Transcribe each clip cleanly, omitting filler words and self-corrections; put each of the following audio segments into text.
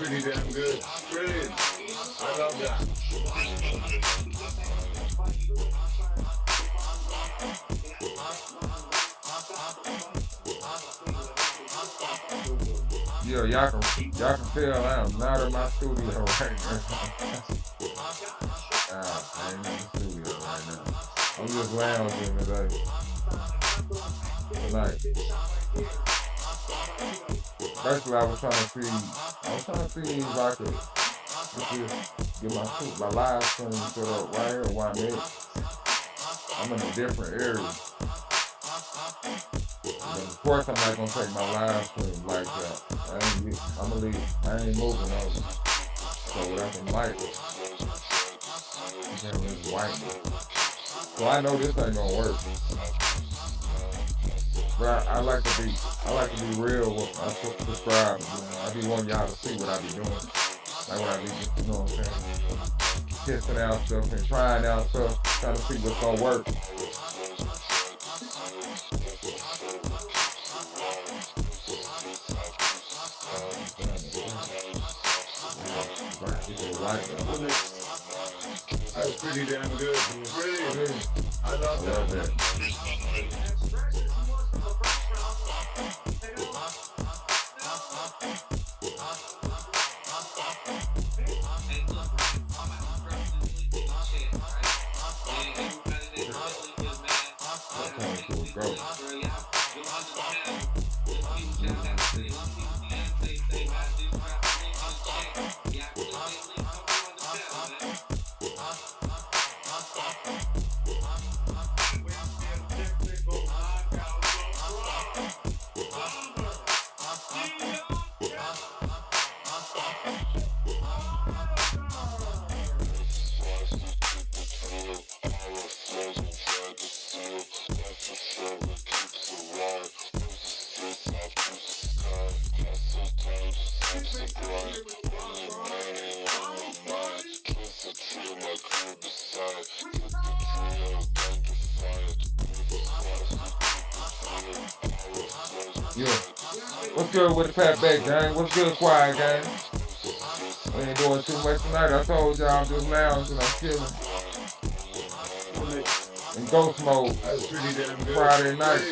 pretty damn good. Brilliant. I love that. Yeah, y'all can tell I'm not in my studio right now. I ain't in the studio right now. I'm just lounging today. Tonight. Basically, I was trying to see if I could just get my live stream set up right here where I'm at. I'm in a different area. But of course, I'm not gonna take my live stream like that. I'm gonna leave. I ain't moving over. So without the mic, you can't really wipe it. So I know this ain't gonna work. But I like to be real with my subscribers. I be wanting y'all to see what I be doing. Like what I be, you know what I'm saying? Testing out stuff and trying out stuff, trying to see what's gonna work. That's pretty damn good. Brilliant. I love that. Yeah. What's good with the Pat Back gang? What's good, Quiet gang? We ain't doing too much tonight. I told y'all I'm just lounging, I'm chilling. In ghost mode. That's pretty damn good. Friday night.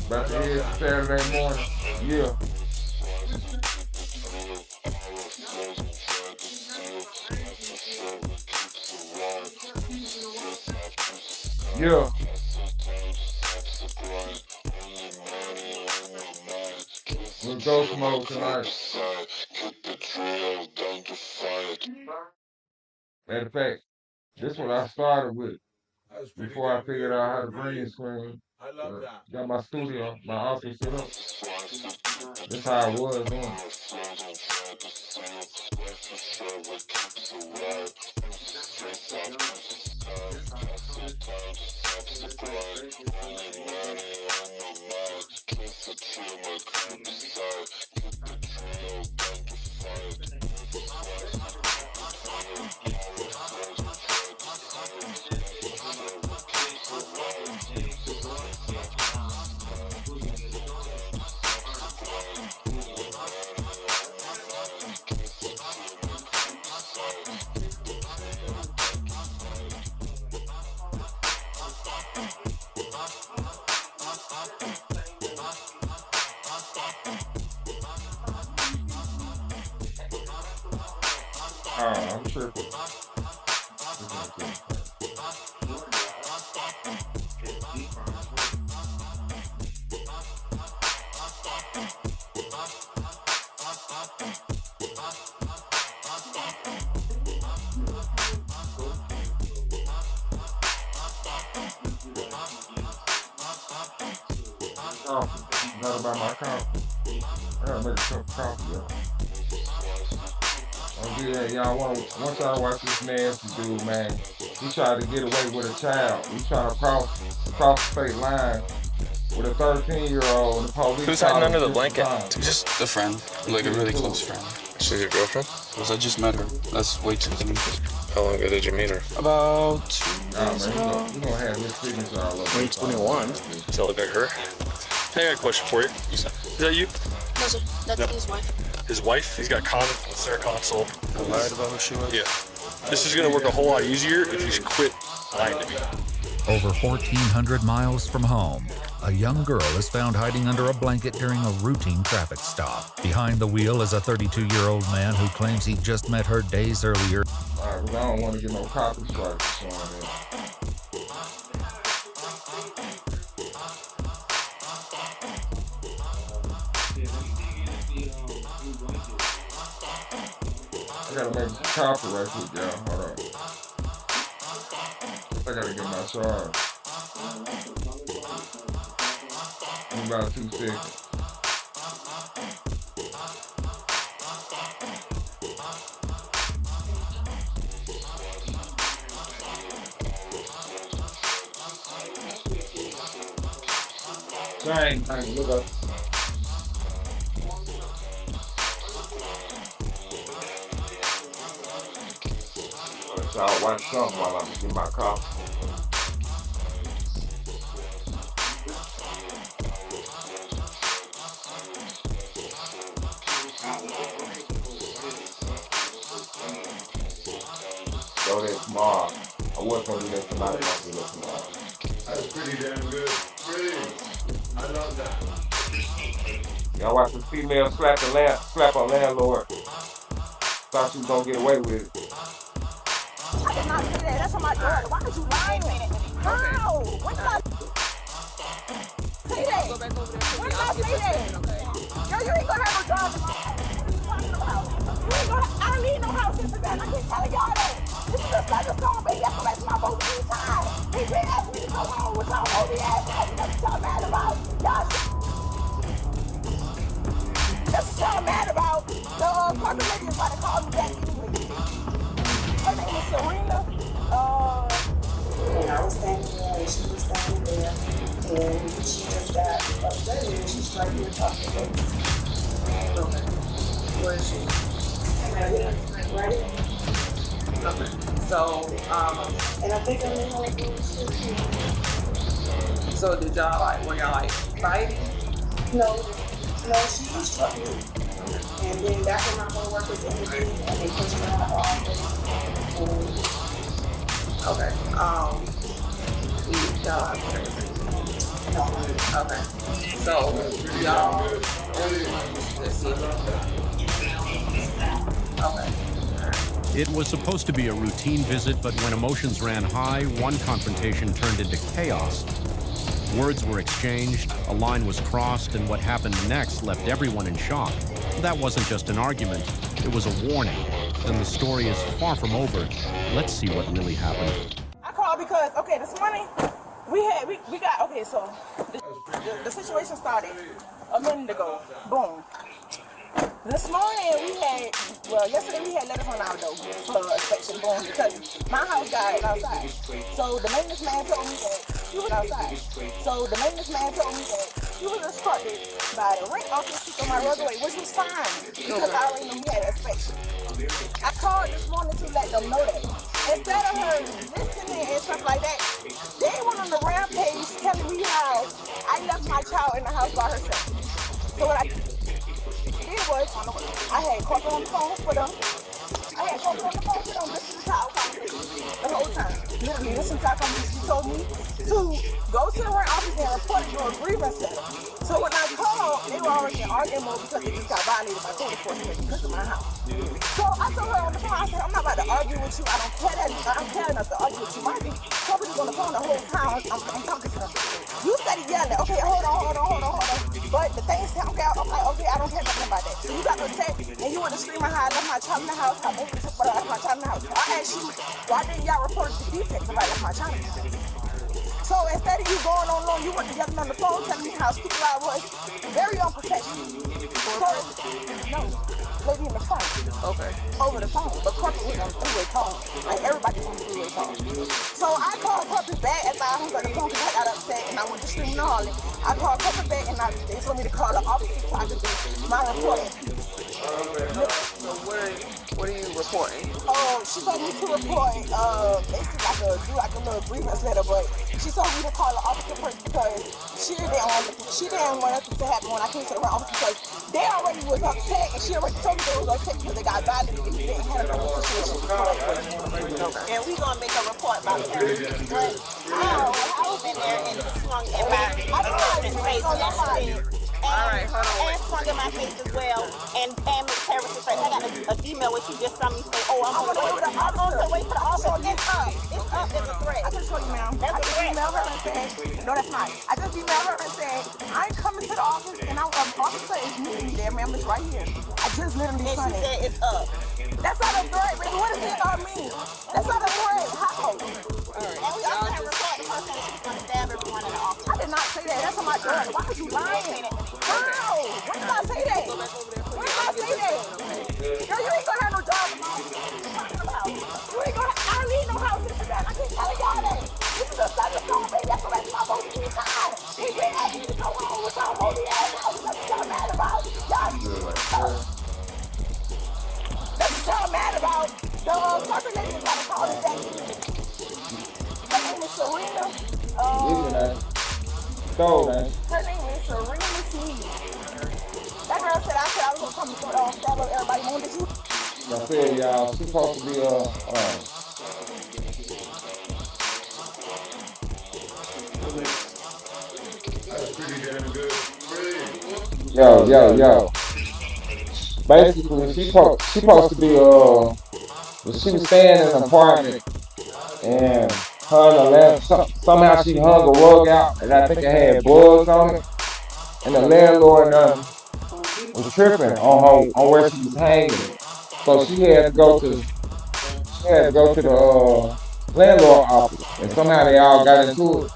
About to head Saturday morning. Yeah. Yeah. We're ghost mode tonight. Matter of fact, this is what I started with before I figured out how to green screen. I love that. Got my studio, my office set up. That's how I was doing. I'm tripping. Coffee. Not about my coffee. I gotta make a cup of coffee, y'all. Yeah, y'all once I watch this nasty dude, man, he tried to get away with a child. He tried to cross the state line with a 13-year-old and the police. Who's hiding under the blanket? Just a friend, like a really close friend. She's your girlfriend? Because I just met her. That's way too soon. How long ago did you meet her? About 2 years ago. He's gonna have his signature all over. 2021. Does that look like her? Hey, I got a question for you. Is that you? No, sir. That's his wife. his wife. He's got Con with Sarah Console. I lied about who she was. Yeah. This is gonna work a whole lot easier if you quit lying to me. Over 1,400 miles from home, a young girl is found hiding under a blanket during a routine traffic stop. Behind the wheel is a 32-year-old man who claims he just met her days earlier. All right, 'cause I don't want to get no copy strikes or something. I gotta make a copy right quick, y'all. Hold on. I gotta get my charge. In about 2 seconds. Dang, look up. So I'll watch something while I'm getting my coffee. So that's tomorrow. I was gonna do that tonight, I'm gonna do that tomorrow. That's pretty damn good. Pretty. I love that. Y'all watch the female slap a landlord. Thought she was gonna get away with it. I did not say that. That's on my daughter. Why did you lie? How? When did I say that? When did I say that? Girl, you ain't gonna have no job tomorrow. What are you talking about? You ain't gonna, I don't need no house in Savannah. I keep telling y'all that. This is just like a song, baby. That's what my vote every time. They been asking me to come home with y'all holy ass. That's what y'all mad about. Y'all that's what y'all mad about. The corporate lady is about to call me back anyway. Her name is Serena. And I was standing there, and she was standing there, and she just got upset, and she's right here talking to us. Okay. Where is she? Right here. Right here. Okay. So, and I think I'm in her room too. So did y'all like, were y'all like fighting? No, she struck me. And then that's when my co-workers intervened, and they pushed me out of the office. Okay. Y'all have no. Okay. So y'all. Let's see. Okay. It was supposed to be a routine visit, but when emotions ran high, one confrontation turned into chaos. Words were exchanged, a line was crossed, and what happened next left everyone in shock. That wasn't just an argument, it was a warning. And the story is far from over. Let's see what really happened. I called because, okay, this morning, we got, okay, so the situation started a minute ago. Boom. This morning yesterday we had letters on our door for inspection, boom, because my house got outside. So the maintenance man told me that he was outside. So the maintenance man told me that he was instructed by the rent office to throw my rug away, which was fine, because I already knew we had inspection. I called this morning to let them know that. Instead of her listening and stuff like that, they went on the rampage telling me how I left my child in the house by herself. So what I did was, I had Corporate on the phone for them. Listen to our conversation the whole time. Literally, listen to our conversation. She told me to go to the rent office and report it to a grievance letter. So when I called, they were already in argument mode because they just got violated by code enforcement because of my house. So I told her on the phone, I said, I'm not about to argue with you. I don't care enough to argue with you. My company's on the phone the whole time. I'm talking to them. You started yelling, okay, hold on. But the thing is, okay, I don't care nothing about that. So you got to text and you want to scream how I left my child in the house, how I left my child in the house. I asked you, why didn't y'all report the defects if I left my child in the house? So instead of you going on long, you went to yelling on the phone telling me how stupid I was, very unprofessional. So, no, lady in the phone. Okay. Over the phone. But corporate was on the three-way call. Like everybody's on the three-way call. So I called corporate back after I hung up the phone because I got upset and I went to screaming and hollering. I called corporate back and they told me to call the office so I could do my report. So what are you reporting? She told me to report, basically do like a little grievance letter, but she told me to call the officer first because she didn't want nothing to happen when I came to the office because they already was upset and she already told me they was upset because they got violated and they didn't handle the situation correctly. And we gonna make a report about her. But I was in there and swung in my face and swung in my face as well and Miss Harris is right. I got a email with you just from me say, oh, I'm gonna wait for the officer. It's up, it's a threat. I can show you, ma'am. That's I a just threat. emailed her and said, no, that's not. I just emailed her and said, I ain't coming to the office and officer is meeting me there, ma'am. It's right here. I just literally And signed she said it. it's up. That's not a threat, baby. What does this all mean? That's not a threat. How? And we also have a report the person that she's gonna stab everyone in the office. I did not say that. That's on my girl. Why are you lying? How? When did I say that? When did I say that? Girl, you ain't gonna have no job. You ain't gonna. I don't need no house this and that. I keep telling y'all that. This is a thunderstorm, baby. That's what my phone is time. She been asking me to go home with some holy ass house. That's what y'all mad about. That's what y'all mad about. The person that you gotta call is that. Her name is Serena. Her name is Serena Smith. That girl said I was gonna come and stab up everybody. When did you? I said, y'all, she's supposed to be That's pretty damn good. Great. yo. Basically, she supposed to be she was staying in an apartment and her and the somehow she hung a rug out and I think it had bugs on it. And the landlord was tripping on where she was hanging. So she had to go to the landlord office, and somehow they all got into it.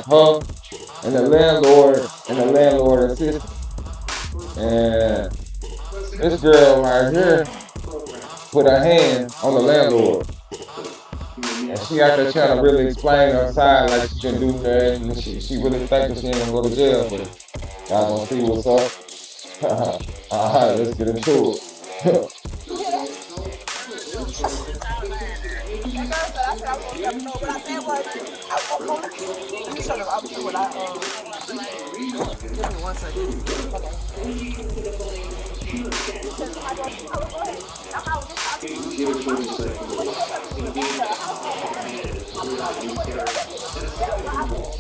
Her and the landlord assistant. And this girl right here put her hand on the landlord. And she out there trying to really explain her side like she can do that, and she really thinking she ain't gonna go to jail, but y'all gonna see what's up. Alright, let's get into it. That girl said I was gonna let them know. What I said was, I was gonna let me show them. I'll see what give me 1 second.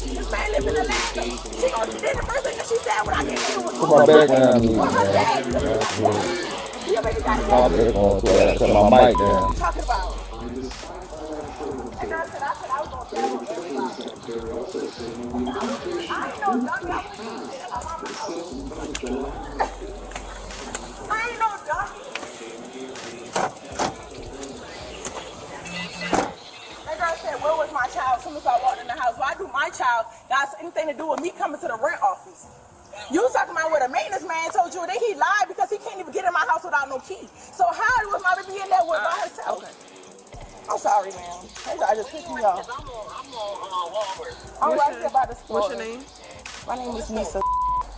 This man live in Atlanta. She gonna do the first thing that she said when I came in was Put my background music what her down. dad. You already got it. My background to it. Set my mic down. What you talking about? And girl said I was gonna tell her everybody. I ain't no dummy. I ain't no dummy. That girl said, where was my child? As soon as I walked in the house, why do my child got anything to do with me coming to the rent office? You was talking about what a maintenance man told you that he lied because he can't even get in my house without no key. So how was my baby in there with by herself? Okay. I'm sorry, ma'am. I just pissed me off. I'm right here by the store. What's your name? My name is Nisa.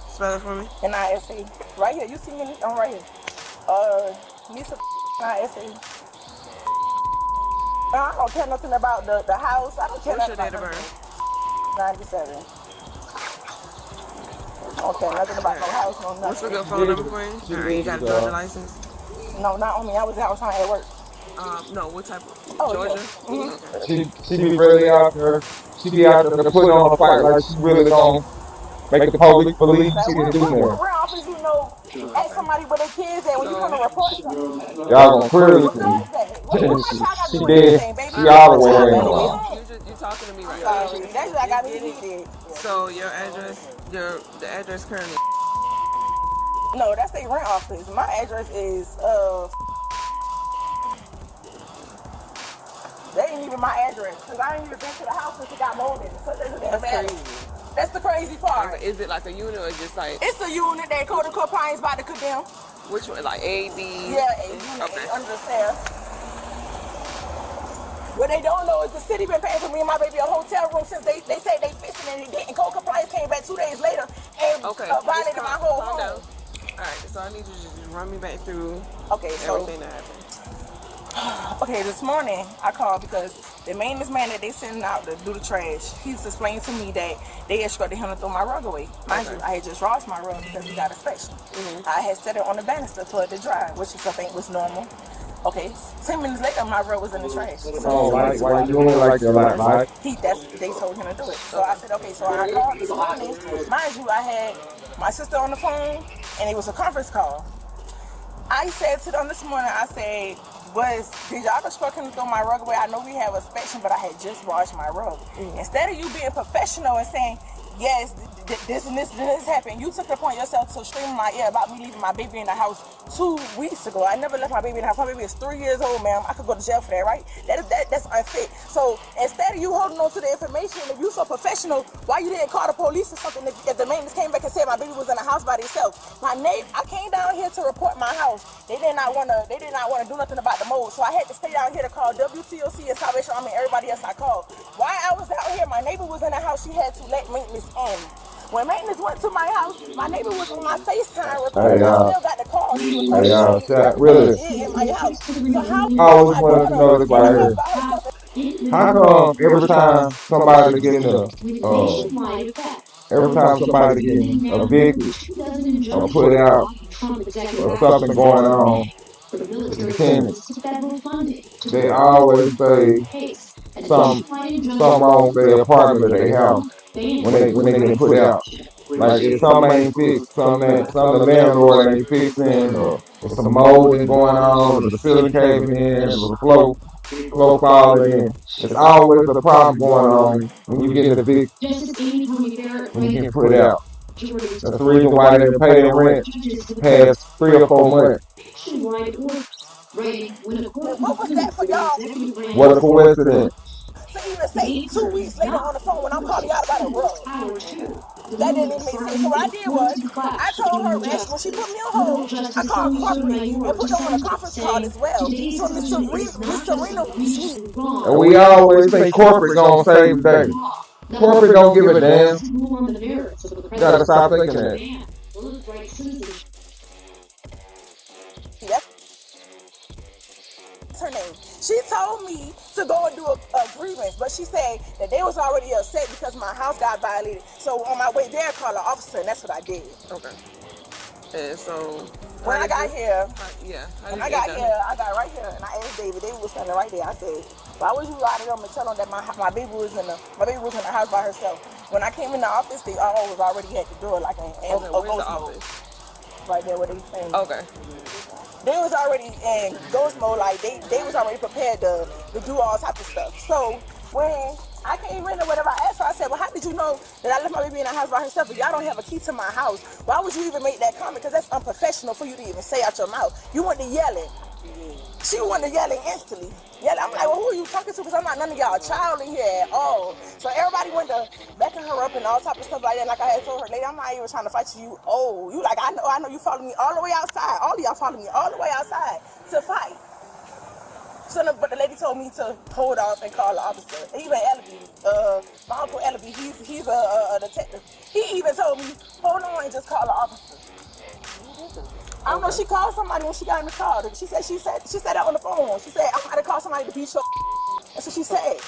Spell it for me. N-I-S-A. Right here. You see me? I'm right here. Nisa N-I-S-A. I don't care nothing about the house. I don't care What's your nothing date of about birth? 97. I don't care nothing about no house, no nothing. What's a good phone number for you? Alright, you got a Georgia license? No, not on me. I was outside at work. No, what type of Georgia? Yeah. She be really out there. She be out there to put on a fight like she really gonna make the police believe she didn't do that. What office you know, ask somebody where their kids at when you come to report something? Y'all gonna clearly see. She did. She all the way in. You talking to me right now. Sorry, that's what I got me heated. So your address, the address currently. No, that's the rent office. My address is they ain't even my address because I ain't even been to the house since it got molded. So that's crazy. That's the crazy part. Is it like a unit or just like? It's a unit that Code of Compliance about to condemn. Which one? Like A, B? Yeah, a unit under the stairs. What they don't know is the city been paying for me and my baby a hotel room since they say they fixing it and it didn't. Code Compliance came back 2 days later and violated my whole home. Alright, so I need you to just run me back through everything that happened. Okay, this morning I called because the maintenance man that they sending out to do the trash, he's explained to me that they instructed him to throw my rug away. Mind you, I had just washed my rug because we got inspection. I had set it on the banister for it to dry, which is, I think was normal. Okay, 10 minutes later, my rug was in the trash. Oh, like why you doing like that? Like They told him to do it. So I said, okay, so I called this morning. Mind you, I had my sister on the phone, and it was a conference call. I said to them this morning, I said, did y'all instruct him to throw my rug away? I know we have inspection, but I had just washed my rug. Instead of you being professional and saying, yes, this and this happened, you took it upon yourself to scream in my ear about me leaving my baby in the house 2 weeks ago. I never left my baby in the house. My baby is 3 years old, ma'am. I could go to jail for that, right? That's unfit. So instead of you holding on to the information, if you so professional, why you didn't call the police or something if the maintenance came back and said my baby was in the house by themselves? I came down here to report my house. They did not want to do nothing about the mold. So I had to stay down here to call WTOC and Salvation Army and everybody else I called. While I was out here, my neighbor was in the house. She had to let maintenance in. When maintenance went to my house, my neighbor was on my FaceTime recording. I still got the call. really? In my house. So how I always wanted to know this right here. How come every time somebody getting every time somebody getting evicted or put out or something going on with the tenants, they always say something wrong with their apartment that they have when they get put out. Like if something ain't fixed, some of the landlord ain't fixing, or some mold is going on, or the ceiling caving in, or the flow falling in. It's always a problem going on when you get evicted, when you get put out. That's the reason why they didn't pay their rent past 3 or 4 months. what was that for y'all? What a coincidence. To even say 2 weeks later on the phone when I'm calling y'all about a rug. That didn't even make sense. So what I did was, I told her, when she put me on hold, I called corporate and put them on a conference call as well. So Miss Serena, and we always think corporate gonna save the day. Corporate don't give a damn. You gotta stop thinking that. That's her name. She told me to go and do a grievance, but she said that they was already upset because my house got violated. So on my way there, I called an officer, and that's what I did. Okay. And so when I got here, I got right here, and I asked David. David was standing right there. I said, "Why would you lie to them and tell them that my baby was in the house by herself?" When I came in the office, they all was already at the door, like where's the office? Right there, where they saying. Okay. They was already in ghost mode, like they was already prepared to do all type of stuff. So when I came in or whatever, I asked her, I said, well, how did you know that I left my baby in the house by herself? If y'all don't have a key to my house, why would you even make that comment? Because that's unprofessional for you to even say out your mouth. You went to yelling. She went to yelling instantly. I'm like, well, who are you talking to? Because I'm not none of y'all child in here at all. So everybody went to backing her up and all type of stuff like that. Like I had told her, lady, I'm not even trying to fight you. Oh, you like, I know you follow me all the way outside. All of y'all follow me all the way outside to fight. So, but the lady told me to hold off and call the officer. Even Ellaby, my uncle Ellaby, he's a detective. He even told me, hold on and just call the officer. I don't know. She called somebody when she got in the car. She said that on the phone. She said, I'm going to call somebody to beat your. That's what she said.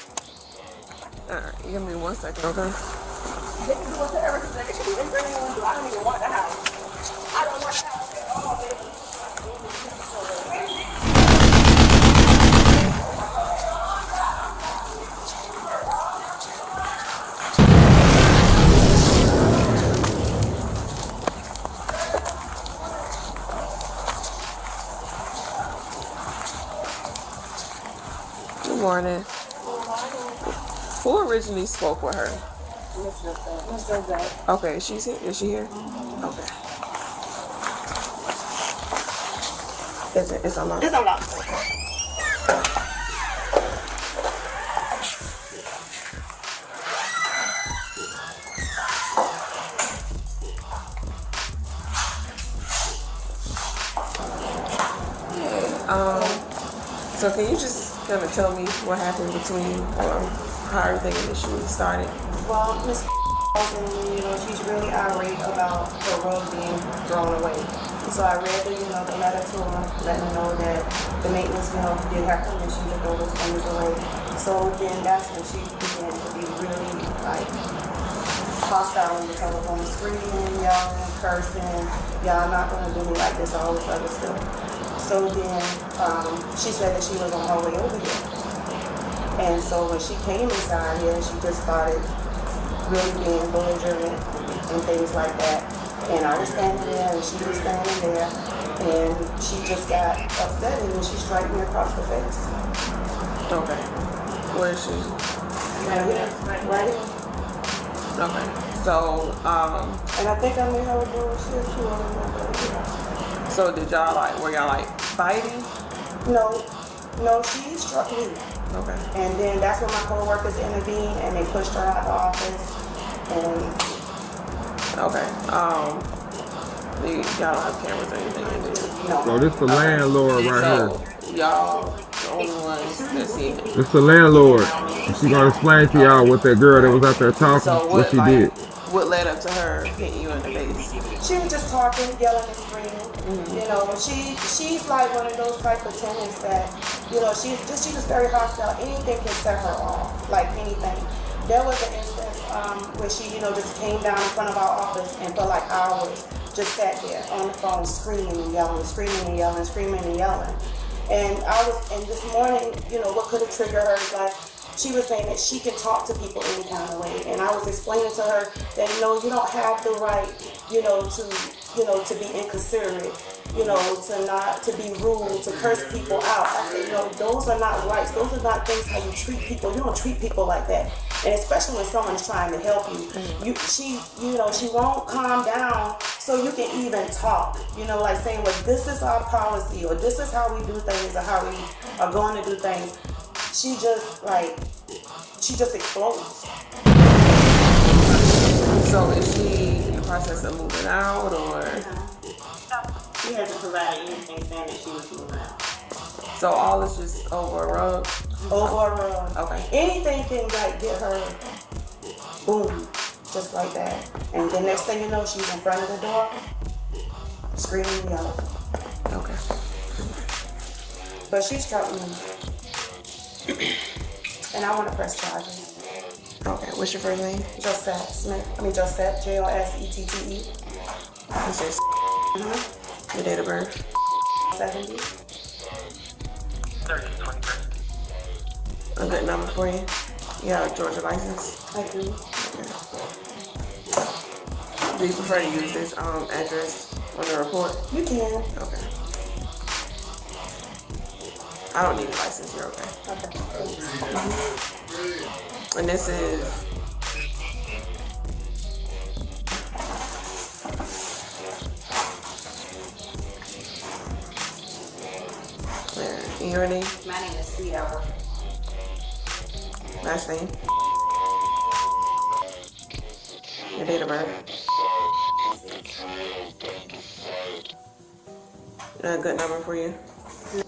All right, give me 1 second, okay? They can do whatever they can do. They really want to do. I don't even want the house. I don't want the house at all, baby. Good morning. Who originally spoke with her? Miss Josette. Okay, she's here. Is she here? Okay. It's unlocked. It's unlocked. So can you just kind of tell me what happened between, how everything initially started? Well, Miss she's really irate about the rug being thrown away. So I read the, the letter to him, letting him know that the maintenance, did have permission to throw those things away. So then that's when she began to be really like hostile on the telephone, screaming, yelling, cursing, y'all not gonna do me like this, all this other stuff. So then she said that she was on her way over here. And so when she came inside here, she just started really being belligerent and things like that. And I was standing there and she was standing there and she just got upset and then she struck me across the face. Okay. Where is she? Right here. Right here. Okay. So, and I think I made her do shit too. I don't remember. So did y'all were y'all fighting? No, she struck me. Okay. And then that's when my co-workers intervened and they pushed her out of the office. And okay. Y'all don't have cameras or anything in there? No. So this the landlord right here. So y'all the only ones that see it. This the landlord. And she gonna explain to y'all what that girl that was out there talking, So what she did. What led up to her hitting you in the face? She was just talking, yelling and screaming. She's like one of those type of tenants that, she's just very hostile. Anything can set her off, like anything. There was an instance where she, just came down in front of our office and for like hours just sat there on the phone screaming and yelling, screaming and yelling, screaming and yelling. And this morning, what could have triggered her is like, she was saying that she can talk to people any kind of way. And I was explaining to her that, you don't have the right, to be inconsiderate, to be rude, to curse people out. I said, those are not rights. Those are not things how you treat people. You don't treat people like that. And especially when someone's trying to help you. She won't calm down so you can even talk. Like saying, well, this is our policy or this is how we do things or how we are going to do things. She just explodes. So is she in the process of moving out or? She hasn't provided anything saying that she was moving out. So all is just over a rug? Over a rug. Okay. Anything can get her, boom, just like that. And the next thing you know, she's in front of the door, screaming and yelling. Okay. But she's troubling me. And I want to press charges. Okay, what's your first name? Josette Smith. Josette, Jossette. You said your date of birth? 70. A good number for you? You have a Georgia license? I do. Okay. Do you prefer to use this address on the report? You can. Okay. I don't need a license, you're okay. Okay. And this is and your name? My name is Sierra. Last name? Your date of birth? A good number for you?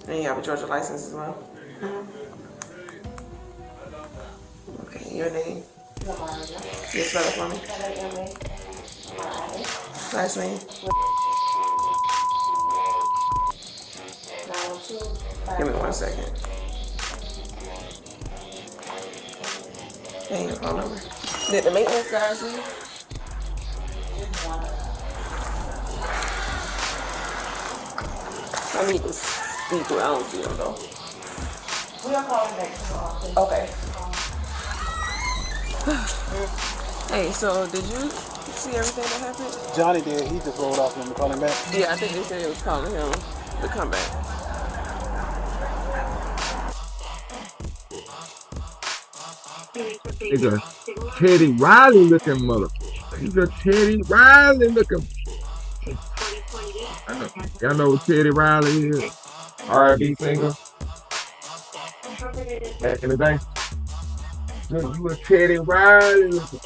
And you have a Georgia license as well? Okay, your name? You spell it for me? Last name? Give me 1 second. And your phone number. Did the maintenance guys leave? I need to speak to. I don't see them though. We'll call you back to the office. Okay. Hey, so did you see everything that happened? Johnny did. He just rolled off and called him back. Yeah, I think they said it was calling him to come back. It's a Teddy Riley looking mother. He's a Teddy Riley looking. Y'all know what Teddy Riley is? R&B singer. Back in the day. Look, you a Teddy Riley looking.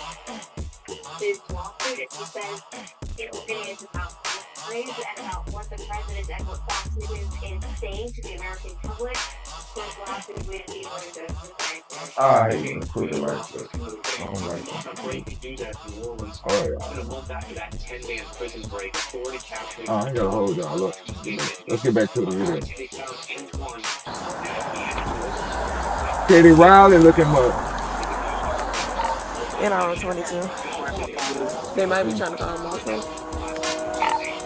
praise about what the president and what Fox News is saying to the American public. So last week we didn't I hate to put it like this. I don't like that. Oh, I gotta hold y'all. Look, let's get back to the video. Katie Riley looking up. And I was 22. They might be trying to call him also.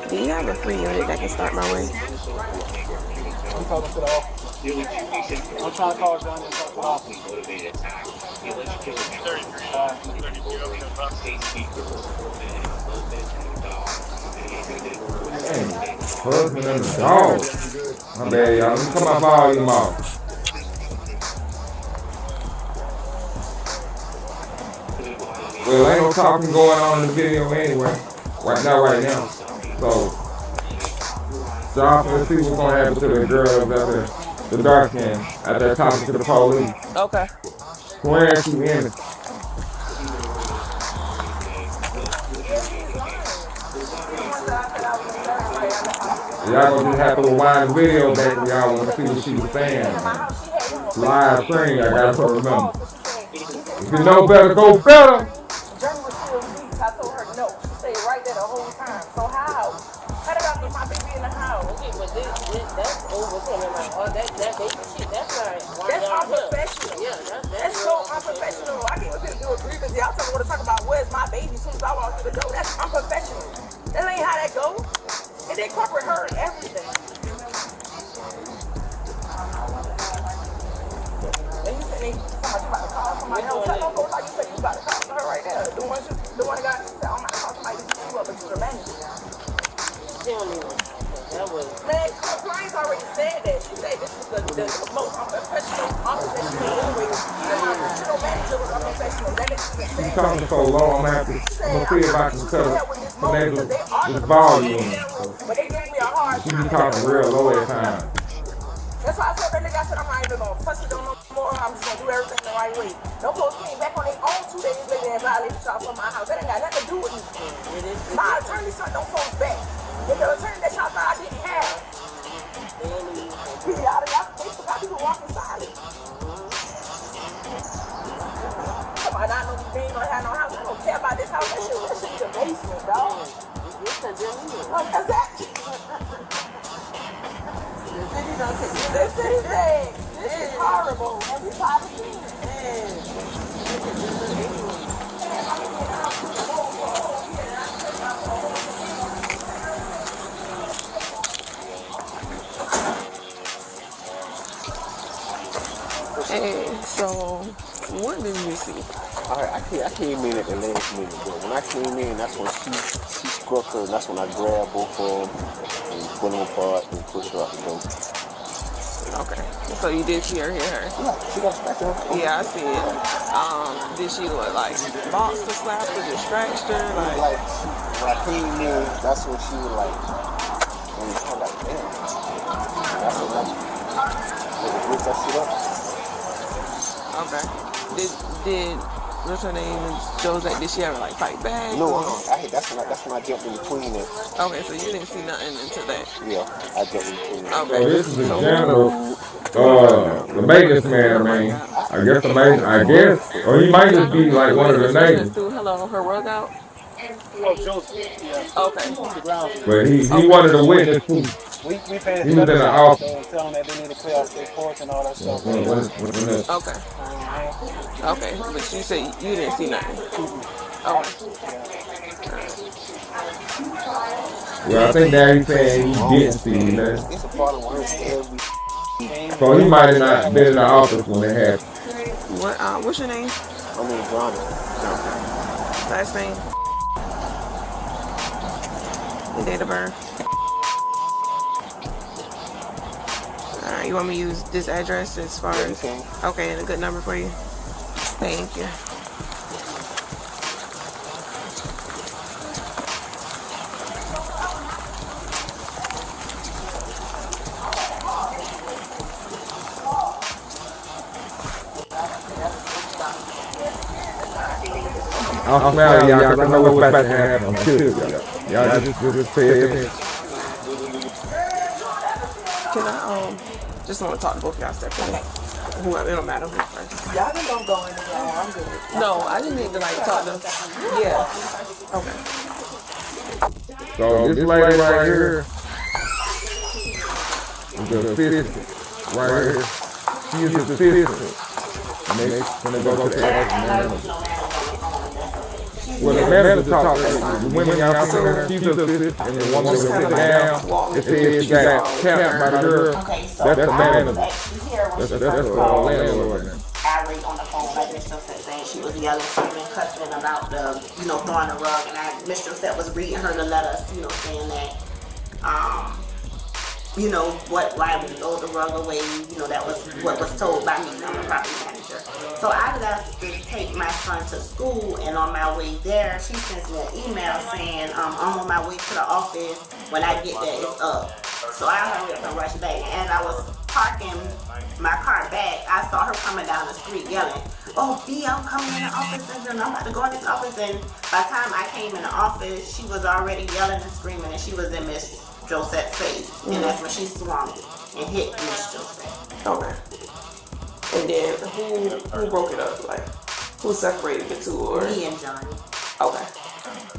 Do you have a free unit that can start my way? I'm talking to the office. I'm trying to call John and talk to the office. Husband and the dog. My bad, y'all. Let me come up all you mouth. Well, ain't no talking going on in the video anyway. Right now. So, y'all finna see what's gonna happen to the girl up there, the dark skin, out there talking to the police. Okay. Swearing she innocent. Y'all gonna just have to rewind the video back if y'all wanna see what she was saying. Live stream, I gotta remember. If you know better, go better. Journey was still weak. I told her no. She stayed right there the whole time. So how? How did I get my baby in the house? Okay, but that's overcoming like, oh, that baby shit, that's not. That's unprofessional. Yeah, that's so unprofessional. I can't even do a grievance. Y'all tell me what to talk about. Where's my baby? As soon as I walk through the door, that's unprofessional. That ain't how that goes. And they corporate her and everything. And you said somebody about to call somebody else. Tell them folks how you said you about to call her right there. The one that got you said, I'm about to call somebody to get you up, but you're the manager. Man, Client's already said that. She said this is the most unprofessional anyway. Even my regional manager was unprofessional. That is what You talking so low, I'm gonna see if I can cut this volume. But they gave me a hard She time. be talking real low at times. That's why I told that nigga, I said, I'm not even gonna fuss it on no more. I'm just gonna do everything the right way. No folks came back on their own 2 days later and violated y'all from my house. That ain't got nothing to do with me. My attorney sent them folks back. If the attorney that y'all thought I didn't have, they forgot people walking silent. I know we ain't gonna have no house. I don't care about this house. That shit is the basement, dog. Look, that's that. The city said, this is horrible. And we probably seen Hey, so what did you see? I came in at the last minute, but when I came in, that's when she struck her, and that's when I grabbed both of them and pulled them apart and pushed her out the door. Okay, so you did see her hit her? Yeah, she got scratched on her. Yeah, I see it. Did she look like box to slap or just scratched her? Like when I came in, that's when she was like, and I was like, damn. That's when I whipped that shit up. Okay. Did what's her name? Josette, did she ever like fight back? No, that's when I jumped in between them. Okay, so you didn't see nothing until that. Yeah, I jumped in between them. Okay. So this is the general, the maintenance man, I mean. I guess, or he might just be like one of the neighbors. Hello, her rug out? Oh, Joseph. Yeah. Okay. The ground. But he wanted to witness who. We paid He was in the office. tell them that they need to clear out their porch and all that stuff. Okay. Okay, but you say you didn't see nothing. Okay. Well, I think Daddy's saying he didn't see nothing. It's a part of every. So he might have not been in the office when it happened. What's your name? I mean, Johnny. Last name? Your date of birth? Alright, you want me to use this address as far as... Okay, and a good number for you? Thank you. I'll smell y'all because I know what's about to happen. I'm serious, y'all. Y'all just pay attention. Can I just want to talk to both of y'all separately? Whoever, it don't matter who first. Y'all just don't go in the yard. I'm good. No, I just need to like talk to. Yeah. Okay. So this lady right here is the assistant. Right here. She is the assistant. And they gonna go to the manager. Well, the manager talks to the women y'all see her. She's the assistant. And the woman was sitting down. It says she got capped by the girl. That's the manager. That's the landlord. Irate on the phone, like Miss Josette saying she was yelling, screaming, cussing about the, throwing the rug, and Miss Josette was reading her the letter, saying that, why we throw the rug away, that was what was told by me, I'm a property manager. So I left to take my son to school, and on my way there, she sends me an email saying, I'm on my way to the office, when I get there, it's up. So I hurried up and rushed back, and I was parking my car back. I saw her coming down the street yelling, "Oh, B, I'm coming in the office, and I'm about to go in this office." And by the time I came in the office, she was already yelling and screaming, and she was in Miss Josette's face. And that's when she swung and hit Miss Josette. Okay. And then who broke it up? Like, who separated the two? Or Me and Johnny. Okay.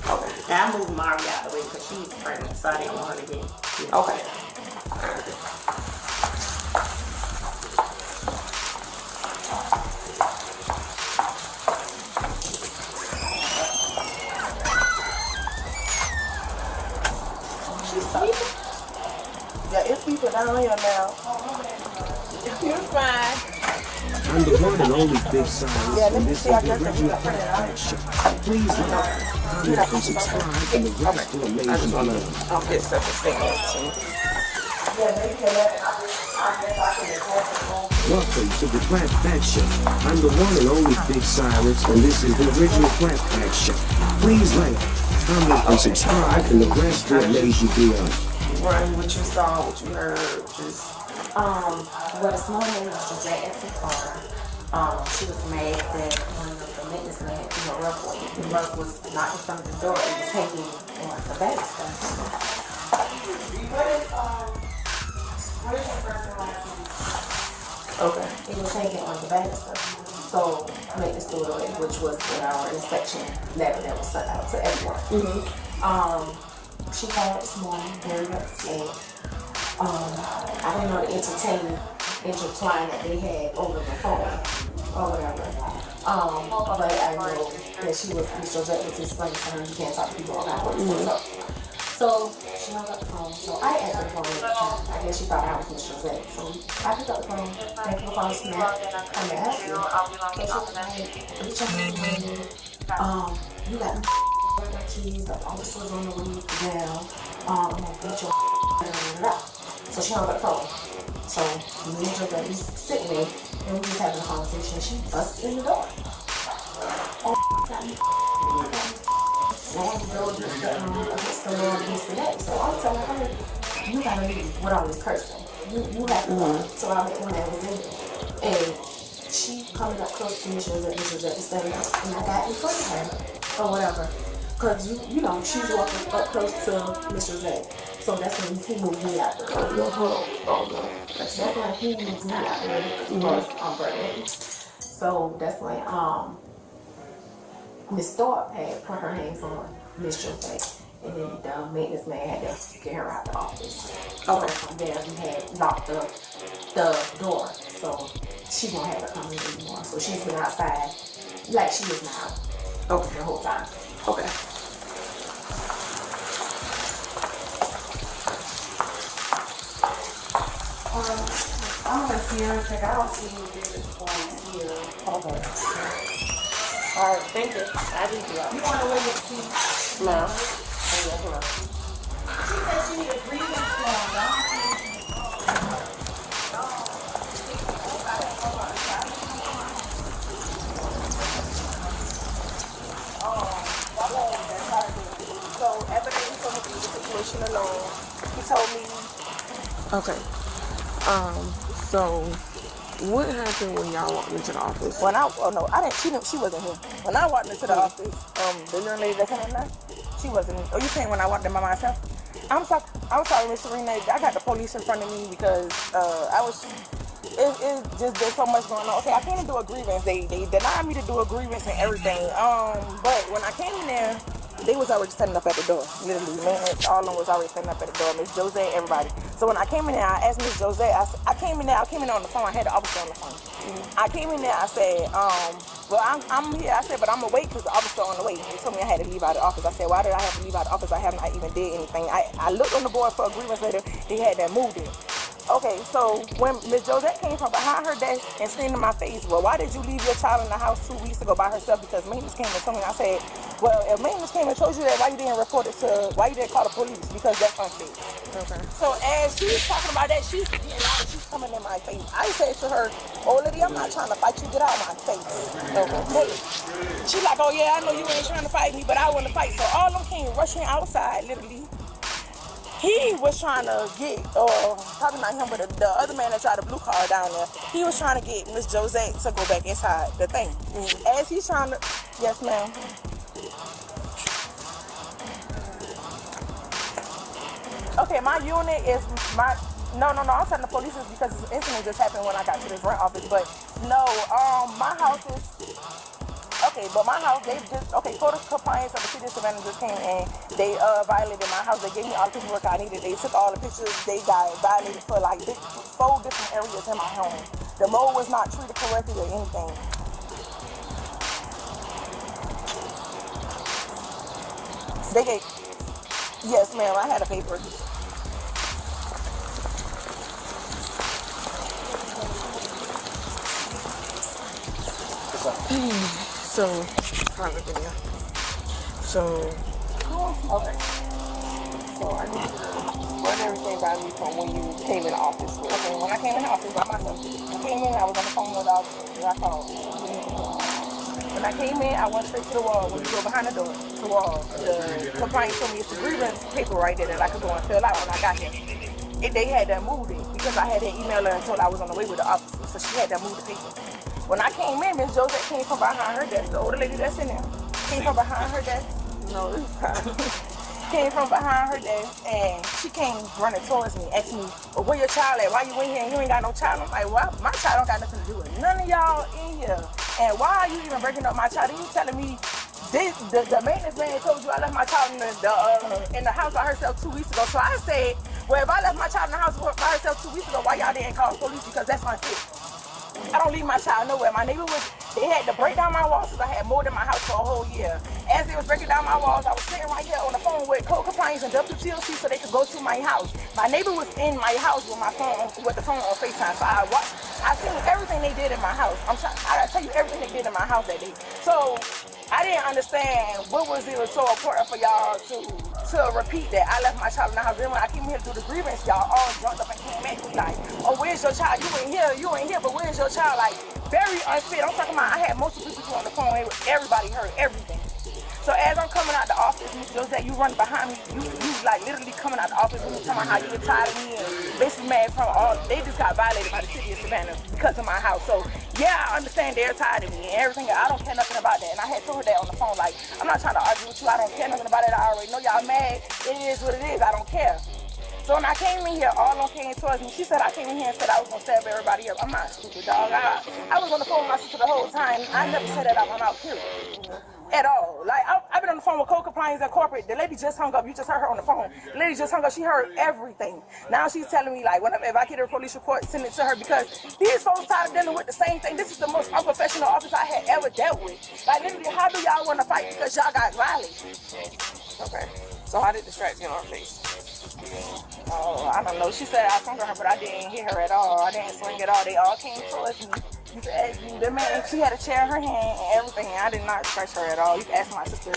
Okay. And I moved Mari out of the way because she's pregnant, so I didn't want her to get. Okay. Yeah, it's people down here now. You're fine. I'm the one and only Big Siren. Yeah, let me This see. is I the guess original Flashback Show. Please like, comment, and subscribe, and the rest will amaze I just want you. to get separate statements. Welcome to the Flashback Show. I'm the one and only Big Cyrus, and this is the original Flashback Show. Please like, comment, and subscribe, and the rest will amaze you beyond. Run what you saw, what you heard, just. Well, this morning was Josette at the car. She was mad that one of the maintenance men threw her rug away. The rug was not in front of the door, it was hanging on the back stuff. What is your first and last name? Okay. It was hanging on the back stuff. So maintenance threw it away, which was in our inspection letter that was sent out to everyone. She called this morning, very upset. I didn't know the intertwine that they had over the phone or whatever. But I know that she was, Miss Josette was explaining to her, you can't talk to people about what was up. So she hung up the phone. So I answered the phone at the time. I guess she thought I was Miss Josette. So I picked up the phone, thank you for calling Snap. I'm gonna ask you. So she was like, bitch, I'm you got me my keys, the officers on the roof now. I'm gonna beat your So she hung up the phone. So me and Josette was sitting there and we was having a conversation. She busted in the door. Oh, got me. Slammed the door against the wall against the neck. So I'm telling her, you gotta leave with all this cursing. You have to leave. So I went when I was in there. And she coming up close to Miss Josette standing up, and I got in front of her or whatever. Cause you know, she's walking up close to Miss Josette. So that's when he moved me out the car. That's when he moved me out the car. So that's when Miss Thorpe had put her hands on Miss Josette. And then the maintenance man had to get her out the office. Okay. So from there we had locked the door. So she won't have to come in anymore. So she's been outside like she was now. Okay, the whole time. Okay. I'm gonna see her check. I don't see any business going here. Okay. All right, thank you. I do that. You want to wait and see? No. She said she needed a grievance form. So after he told me to leave the situation alone, he told me. Okay. So what happened when y'all walked into the office? I didn't. She wasn't here. When I walked into the office, the young lady that came in there, She wasn't. Oh, you saying when I walked in by myself? I'm sorry, Miss Serena. I got the police in front of me because I was. It just there's so much going on. Okay, I came to do a grievance. They denied me to do a grievance and everything. But when I came in there, they was already setting up at the door. Literally, man, all of them was already setting up at the door. Miss Jose, everybody. So when I came in there, I asked Miss Jose. I came in there on the phone. I had the officer on the phone. I came in there. I said, well, I'm here. I said, but I'm gonna wait because the officer on the way. They told me I had to leave out of the office. I said, why did I have to leave out of the office? I haven't even did anything. I looked on the board for a grievance letter. They had that moved it. Okay, so when Miss Josette came from behind her desk and screamed in my face, well, why did you leave your child in the house 2 weeks ago by herself? Because maintenance came and told me. I said, well, if maintenance came and told you that, why you didn't report it to, why you didn't call the police? Because that's unfair. Okay. So as she's talking about that, she's coming in my face. I said to her, oh, lady, I'm not trying to fight you. Get out of my face. Okay. She's like, oh, yeah, I know you ain't trying to fight me, but I want to fight. So all of them came rushing outside, literally. He was trying to get, probably not him, but the other man that tried the blue car down there, he was trying to get Miss Josette to go back inside the thing. As he's trying to, yes, ma'am. Okay, my unit is no, I'm telling the police because this incident just happened when I got to this rent office, but no, my house is, okay, but my house, they just, code of compliance of the city of Savannah just came and they violated my house. They gave me all the paperwork I needed. They took all the pictures. They got violated for like 4 different areas in my home. The mold was not treated correctly or anything. They gave, yes ma'am, I had a paper. So, okay. So I need to run everything by me from when you came in the office. Okay, when I came in the office by myself, I came in, I was on the phone with the officer, I called. When I came in, I went straight to the wall. When you go behind the door, to the wall, the complaint told me it's the grievance paper right there that I could go and fill out when I got here. They had to move it because I had to email her and told I was on the way with the officer, so she had to move the paper. When I came in, Miss Josette came from behind her desk. The older lady that's in there came from behind her desk. No, this time. Came from behind her desk and she came running towards me, asking me, well, where your child at? Why you in here and you ain't got no child? I'm like, well, my child don't got nothing to do with none of y'all in here. And why are you even breaking up my child? And you telling me the maintenance man told you I left my child in the house by herself 2 weeks ago. So I said, well, if I left my child in the house by herself 2 weeks ago, why y'all didn't call the police? Because that's unfair. I don't leave my child nowhere. My neighbor they had to break down my walls because I had more than my house for a whole year. As they was breaking down my walls, I was sitting right here on the phone with code compliance and WTOC so they could go to my house. My neighbor was in my house with the phone on FaceTime. So I seen everything they did in my house. I gotta tell you everything they did in my house that day. So I didn't understand what was so important for y'all to repeat that I left my child in the house. Then when I came here to do the grievance, y'all all jumped up and came at me like, oh, where's your child? You ain't here, but where's your child? Like, very unfit. I'm talking about I had multiple people on the phone. Everybody heard everything. So as I'm coming out the office, Miss Josette, you run behind me. You like literally coming out the office and you talking about how you were tired of me and basically mad from they just got violated by the city of Savannah because of my house. So yeah, I understand they're tired of me and everything. I don't care nothing about that. And I had told her that on the phone, like, I'm not trying to argue with you. I don't care nothing about it. I already know y'all mad. It is what it is. I don't care. So when I came in here, all of them came towards me. She said I came in here and said I was going to stab everybody up. I'm not stupid, dog. I was on the phone with my sister the whole time. I never said that out my mouth, period. At all. Like, I've been on the phone with code compliance and corporate. The lady just hung up. You just heard her on the phone. The lady just hung up. She heard everything. Now she's telling me, like, if I get a police report, send it to her because these folks tired of dealing with the same thing. This is the most unprofessional office I had ever dealt with. Like, literally, how do y'all want to fight because y'all got violated? Okay. So how did the strap get on her face? Oh, I don't know. She said I swung her, but I didn't hit her at all. I didn't swing at all. They all came towards me. You can ask me. The man, she had a chair in her hand and everything. I did not scratch her at all. You can ask my sister.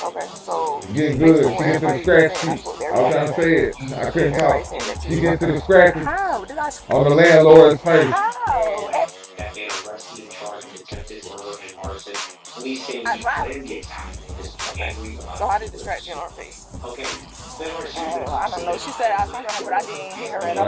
Okay, so getting good. She get to the scratches. I was trying to say it. I couldn't talk. She get to the scratches. How did I? On the landlord's face. How? That they arrested and charged with attempted murder and arson. Police say he planned the attack. His So how did the scratching on her face? I don't know. She said I sung her, but I didn't hear her at all.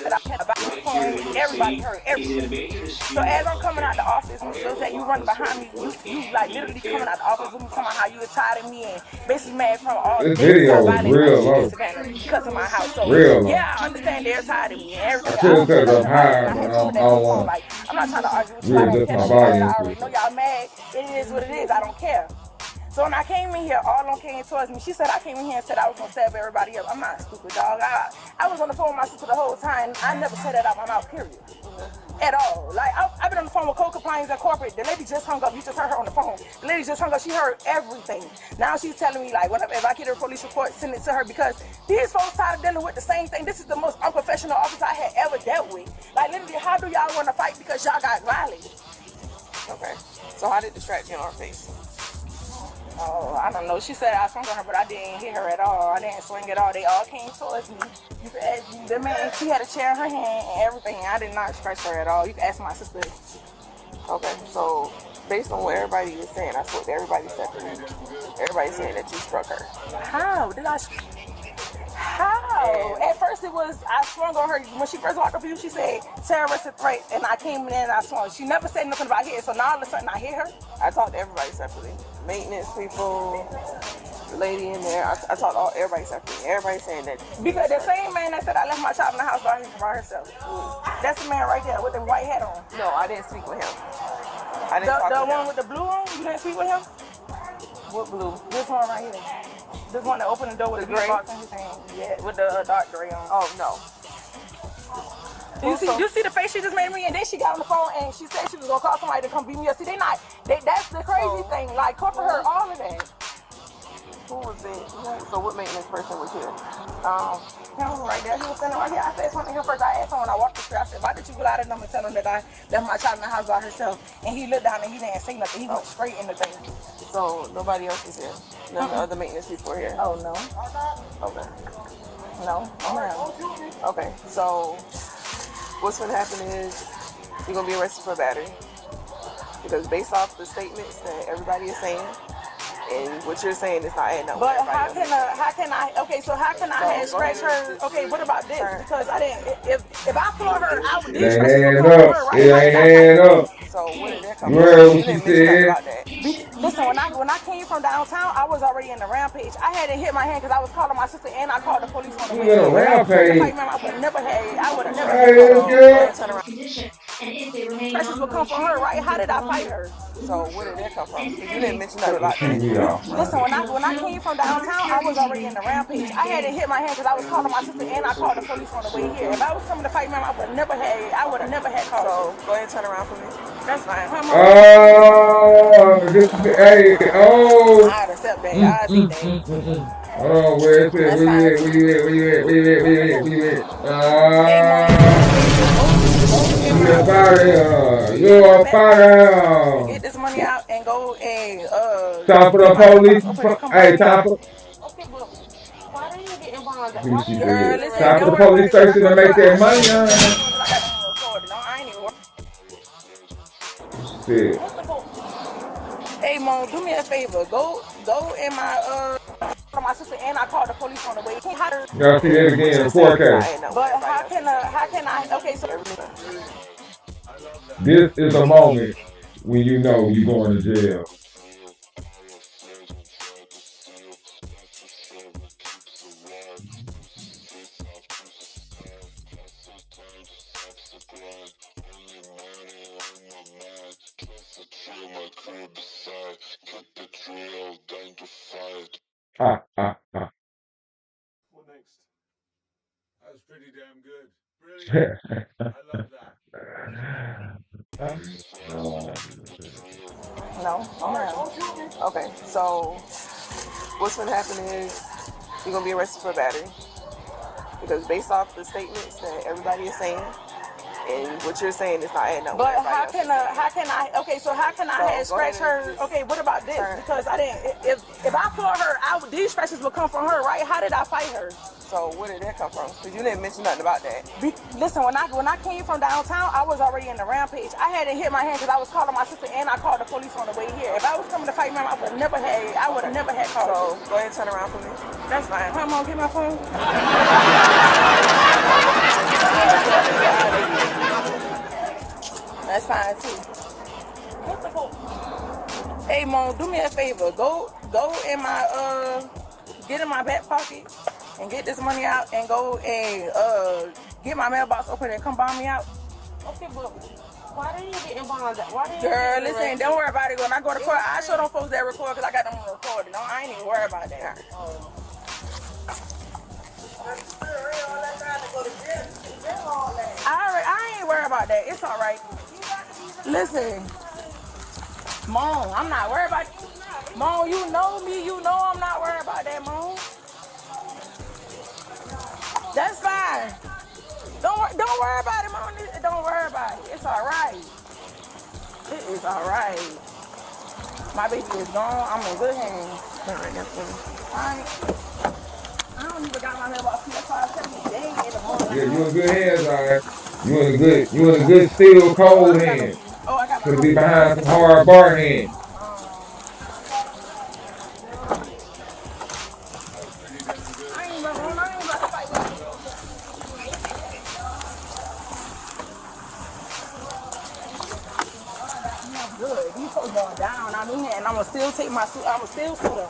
But I had about the phone. Everybody heard everything. So as I'm coming out the office, when she said you running behind me, you like literally coming out the office with me talking about how you were tired of me and basically mad from all This video was real low. because of my house. So Real low. yeah, I understand they're tired of me and everything. I should have set it up higher, but I don't want Like, I'm not trying to argue with to you. I don't readjust care. my I volume. already know y'all mad. It is what it is. I don't care. So when I came in here, all of them came towards me. She said I came in here and said I was gonna stab everybody up. I'm not a stupid dog. I was on the phone with my sister the whole time. I never said that out my mouth, period. At all. Like, I've been on the phone with Co-Compliance Incorporated. The lady just hung up. You just heard her on the phone. The lady just hung up. She heard everything. Now she's telling me, like, if I get a police report, send it to her because these folks tired of dealing with the same thing. This is the most unprofessional officer I had ever dealt with. Like, literally, how do y'all want to fight because y'all got violated? Okay. So how did the scratching on her face? Oh, I don't know. She said I swung on her, but I didn't hit her at all. I didn't swing at all. They all came towards me. You could ask the man, she had a chair in her hand and everything. I did not scratch her at all. You can ask my sister. Okay, so based on what everybody is saying, I spoke to everybody separately. Everybody's saying that you struck her. How did I? How? At first it was, I swung on her. When she first walked up to you, she said terroristic threats, and I came in and I swung. She never said nothing about hit, so now all of a sudden I hit her. I talked to everybody separately. Maintenance people, the lady in there. I talked to everybody separately. Everybody's saying that. Because the same man that said I left my child in the house by herself. That's the man right there with the white hat on. No, I didn't speak with him. I didn't talk the to him. one with the blue on? You didn't speak with him? What blue? This one right here. This one that opened the door with the gray box in his hand. Yeah, with the dark gray on. Oh no. You see the face she just made me, and then she got on the phone and she said she was gonna call somebody to come beat me up. See, that's the crazy thing. Like, corporate heard all of that. Who was it? So what maintenance person was here? Him right there. He was standing right here. I said something to him first. I asked him when I walked the street. I said, why did you go out of them and tell him that I left my child in the house by herself? And he looked down and he didn't say nothing. He went straight in the thing. So nobody else is here? None of the other maintenance people are here? Oh, no. Okay. No. Okay, so what's going to happen is you're going to be arrested for battery. Because based off the statements that everybody is saying, and what you're saying is not adding up. But how can I, okay, so how can I scratch her? Okay, what about this? Because I didn't, if I floor her, I would It ain't up. It ain't up. So what did that come You from? heard what You she didn't mention said. about that. Listen, when I came from downtown, I was already in the rampage. I hadn't hit my hand because I was calling my sister and I called the police on the way. You in a rampage? I would never have, I would have never Hey, this girl. Pressures would come from her, right? How did I fight her? So where did that come from? You didn't mention nothing about that. Yeah. Listen, when I came from downtown, I was already in the rampage. I hadn't hit my hand because I was calling my sister and I called the police on the way here. If I was coming to fight ma'am, I would have never had called. So go ahead and turn around for me. That's fine. Oh, hey, oh. I'd accept that. I'd see that. Hold on, where is it? Where you at? You're a fire. You're a fire. Get this money out and go and Time for the police. Hey, time for. why do you get involved? Time for the police station to make that money. Shit. Hey, Mom, do me a favor. Go in my sister and I called the police on the way. Y'all see that again in 4K. But how can I? Okay, so This is a moment when you know you're going to jail. What next? That was pretty damn good. Brilliant. I love that. No? Okay, so what's going to happen is you're going to be arrested for battery. Because based off the statements that everybody is saying, And what you're saying is not adding up. But how can I? Okay, so how can I have scratch her? Okay, what about this? Because I didn't. If I fought her, these scratches would come from her, right? How did I fight her? So where did that come from? Because you didn't mention nothing about that. Listen, when I came from downtown, I was already in the rampage. I hadn't hit my hand because I was calling my sister and I called the police on the way here. If I was coming to fight ma'am, I would have never had called. So go ahead and turn around for me. That's fine. Come on, get my phone. That's fine too. What's the phone? Hey Mom, do me a favor. Go in my get in my back pocket and get this money out and go and get my mailbox open and come bomb me out. Okay, but why didn't you get involved? Why didn't Girl, you listen, don't worry about it. When I go to court, I show them folks that record because I got them on recording. No, I ain't even worried about that. I ain't worried about that. It's all right. Listen, Mom, I'm not worried about it. Mom, you know me. You know I'm not worried about that, Mom. That's fine. Don't worry about it, Mom. Don't worry about it. It's all right. It is all right. My baby is gone. I'm in good hands. I don't even got my mailbox. That's why I tell you, they ain't in the morning. Yeah, you in good hands, all right. You in a good steel cold hand. Oh, I got Could be behind some hard bar hand. Good. These folks going down. I mean, and I'm gonna still take my suit. I'ma still suit them.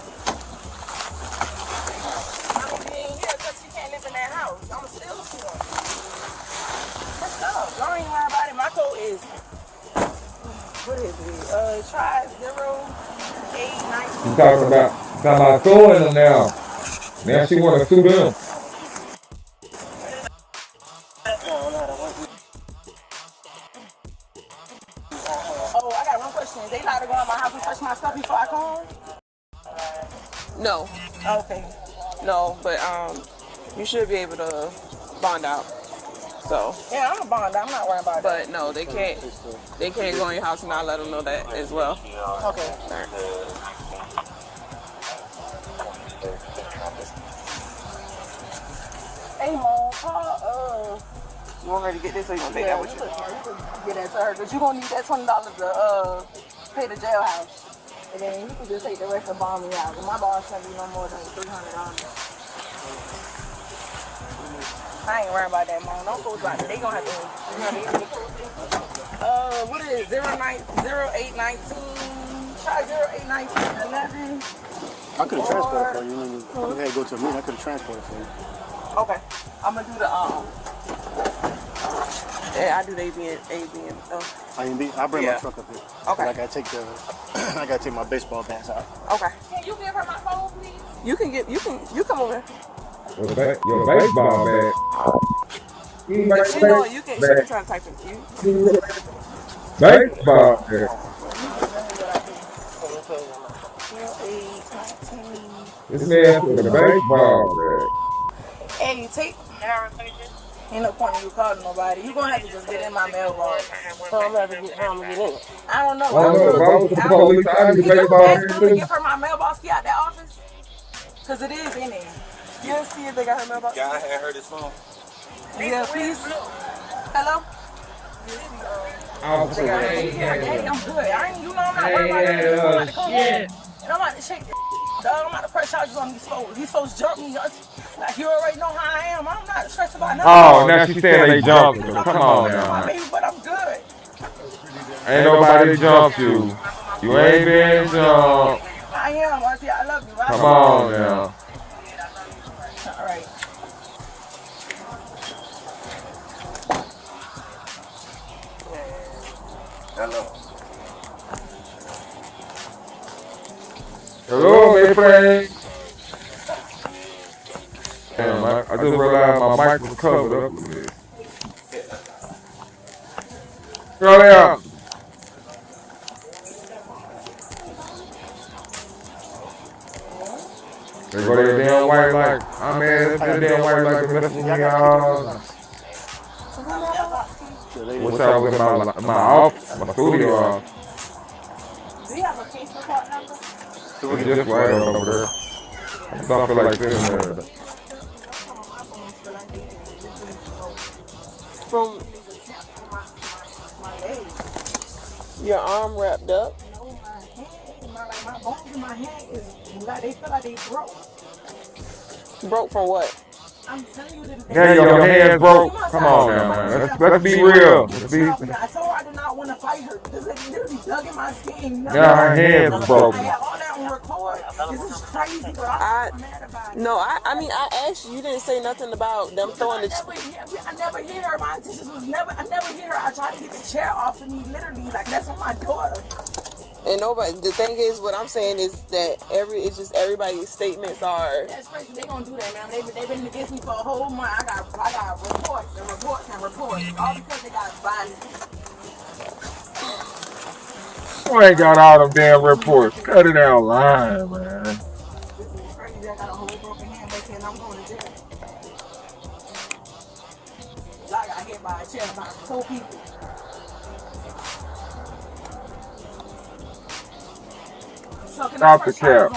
I'm gonna be in here because she can't live in that house. I'ma still suit them. Let's go. Don't even worry about it. My code is what is it? Try 0819. You talking about suing them now. Now she wanna sue them. Oh, I got one question. They allowed to go in my house and touch my stuff before I come home? No. Okay. No, but you should be able to bond out. So. Yeah, I'm a bond. I'm not worried about that. But no, they can't go in your house and not let them know that as well. Okay. Right. Hey, Mom, call, you want her to get this or you want to take that with you? You can get that to her, because you're going to need that $20 to pay the jailhouse. And then you can just take the rest and bomb me out. And my boss shouldn't be no more than $300. I ain't worried about that, Mom. Don't go about it. They going to have to. What is it? 0819. Try 0819 11. I could have transported for you. You had to go to a meeting. I could have transported for you. Okay. I'm going to do the, yeah, I do the ABN. I bring my truck up here. Okay. I gotta take my baseball bats out. Okay. Can you give her my phone, please? You come over. Your baseball bat. You know, she can try to type it. Baseball bat. This man with a baseball bat. Hey, take. Ain't no point in you calling nobody. You gonna have to just get in my mailbox. So I'm gonna get in. I don't know. I don't know. If I was the police, I'd be baseball Ask them to bat. give her my mailbox key out that office. Cause it is in there. You see if they got her mailbox? Yeah, I had heard this phone. Yeah, please. Hello? Officer, Hey, I'm good. You know I'm not worried about that. shit. And I'm about to shake dog, I'm about to press charges on these folks. These folks jumped me. Like, you already know how I am. I'm not stressed about nothing. Oh, now she said they jumped you. Come on now. Baby, but I'm good. Ain't nobody jumped you. You ain't been jumped. I am, Auntie. I love you. Come on now. All right. Hello. Hello, my friend. Damn, I just realized my mic was covered up a bit. Go there. They go to that damn white light. I mean, that damn white light been messing with me all. Wish I was in my office, my studio. Do you have a case report number? It's just right over there. I just don't feel like sitting there. From your arm wrapped up. No, my bones in my hand is like they feel like they broke. Broke from what? I'm telling you that. Yeah, your hands broke. Come on now, man. Let's be real. I told her I did not want to fight her because they literally dug in my skin. Yeah, her hands was broken. I have all that on record. This is crazy, but I'm mad about it. No, I mean, I asked you. You didn't say nothing about them throwing the. I never hit her. My intentions was never. I never hit her. I tried to get the chair off of me, literally. Like that's on my daughter. And nobody. The thing is, what I'm saying is that it's just everybody's statements are. That's crazy. They gonna do that, man. They've been against me for a whole month. I got reports and reports and reports. All because they got violence. I ain't got all them damn reports. Cut it out line, man. This is crazy. I got a whole broken hand back here and I'm going to jail. I got hit by a chair by 4 people. Stop the cap.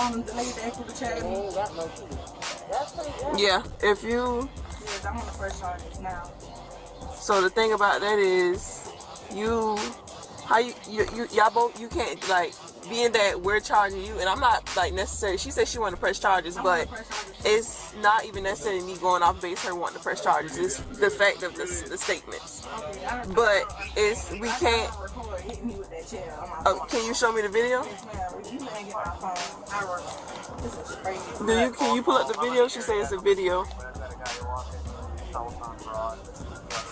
Yeah, if you. Yes, I'm on the first charge now. So the thing about that is, y'all both, you can't like, being that we're charging you, and I'm not like necessary. She said she wanted to press charges, but it's not even necessarily me going off base her wanting to press charges. It's the fact of the statements. But we can't. Can you show me the video? Can you pull up the video? She said it's a video.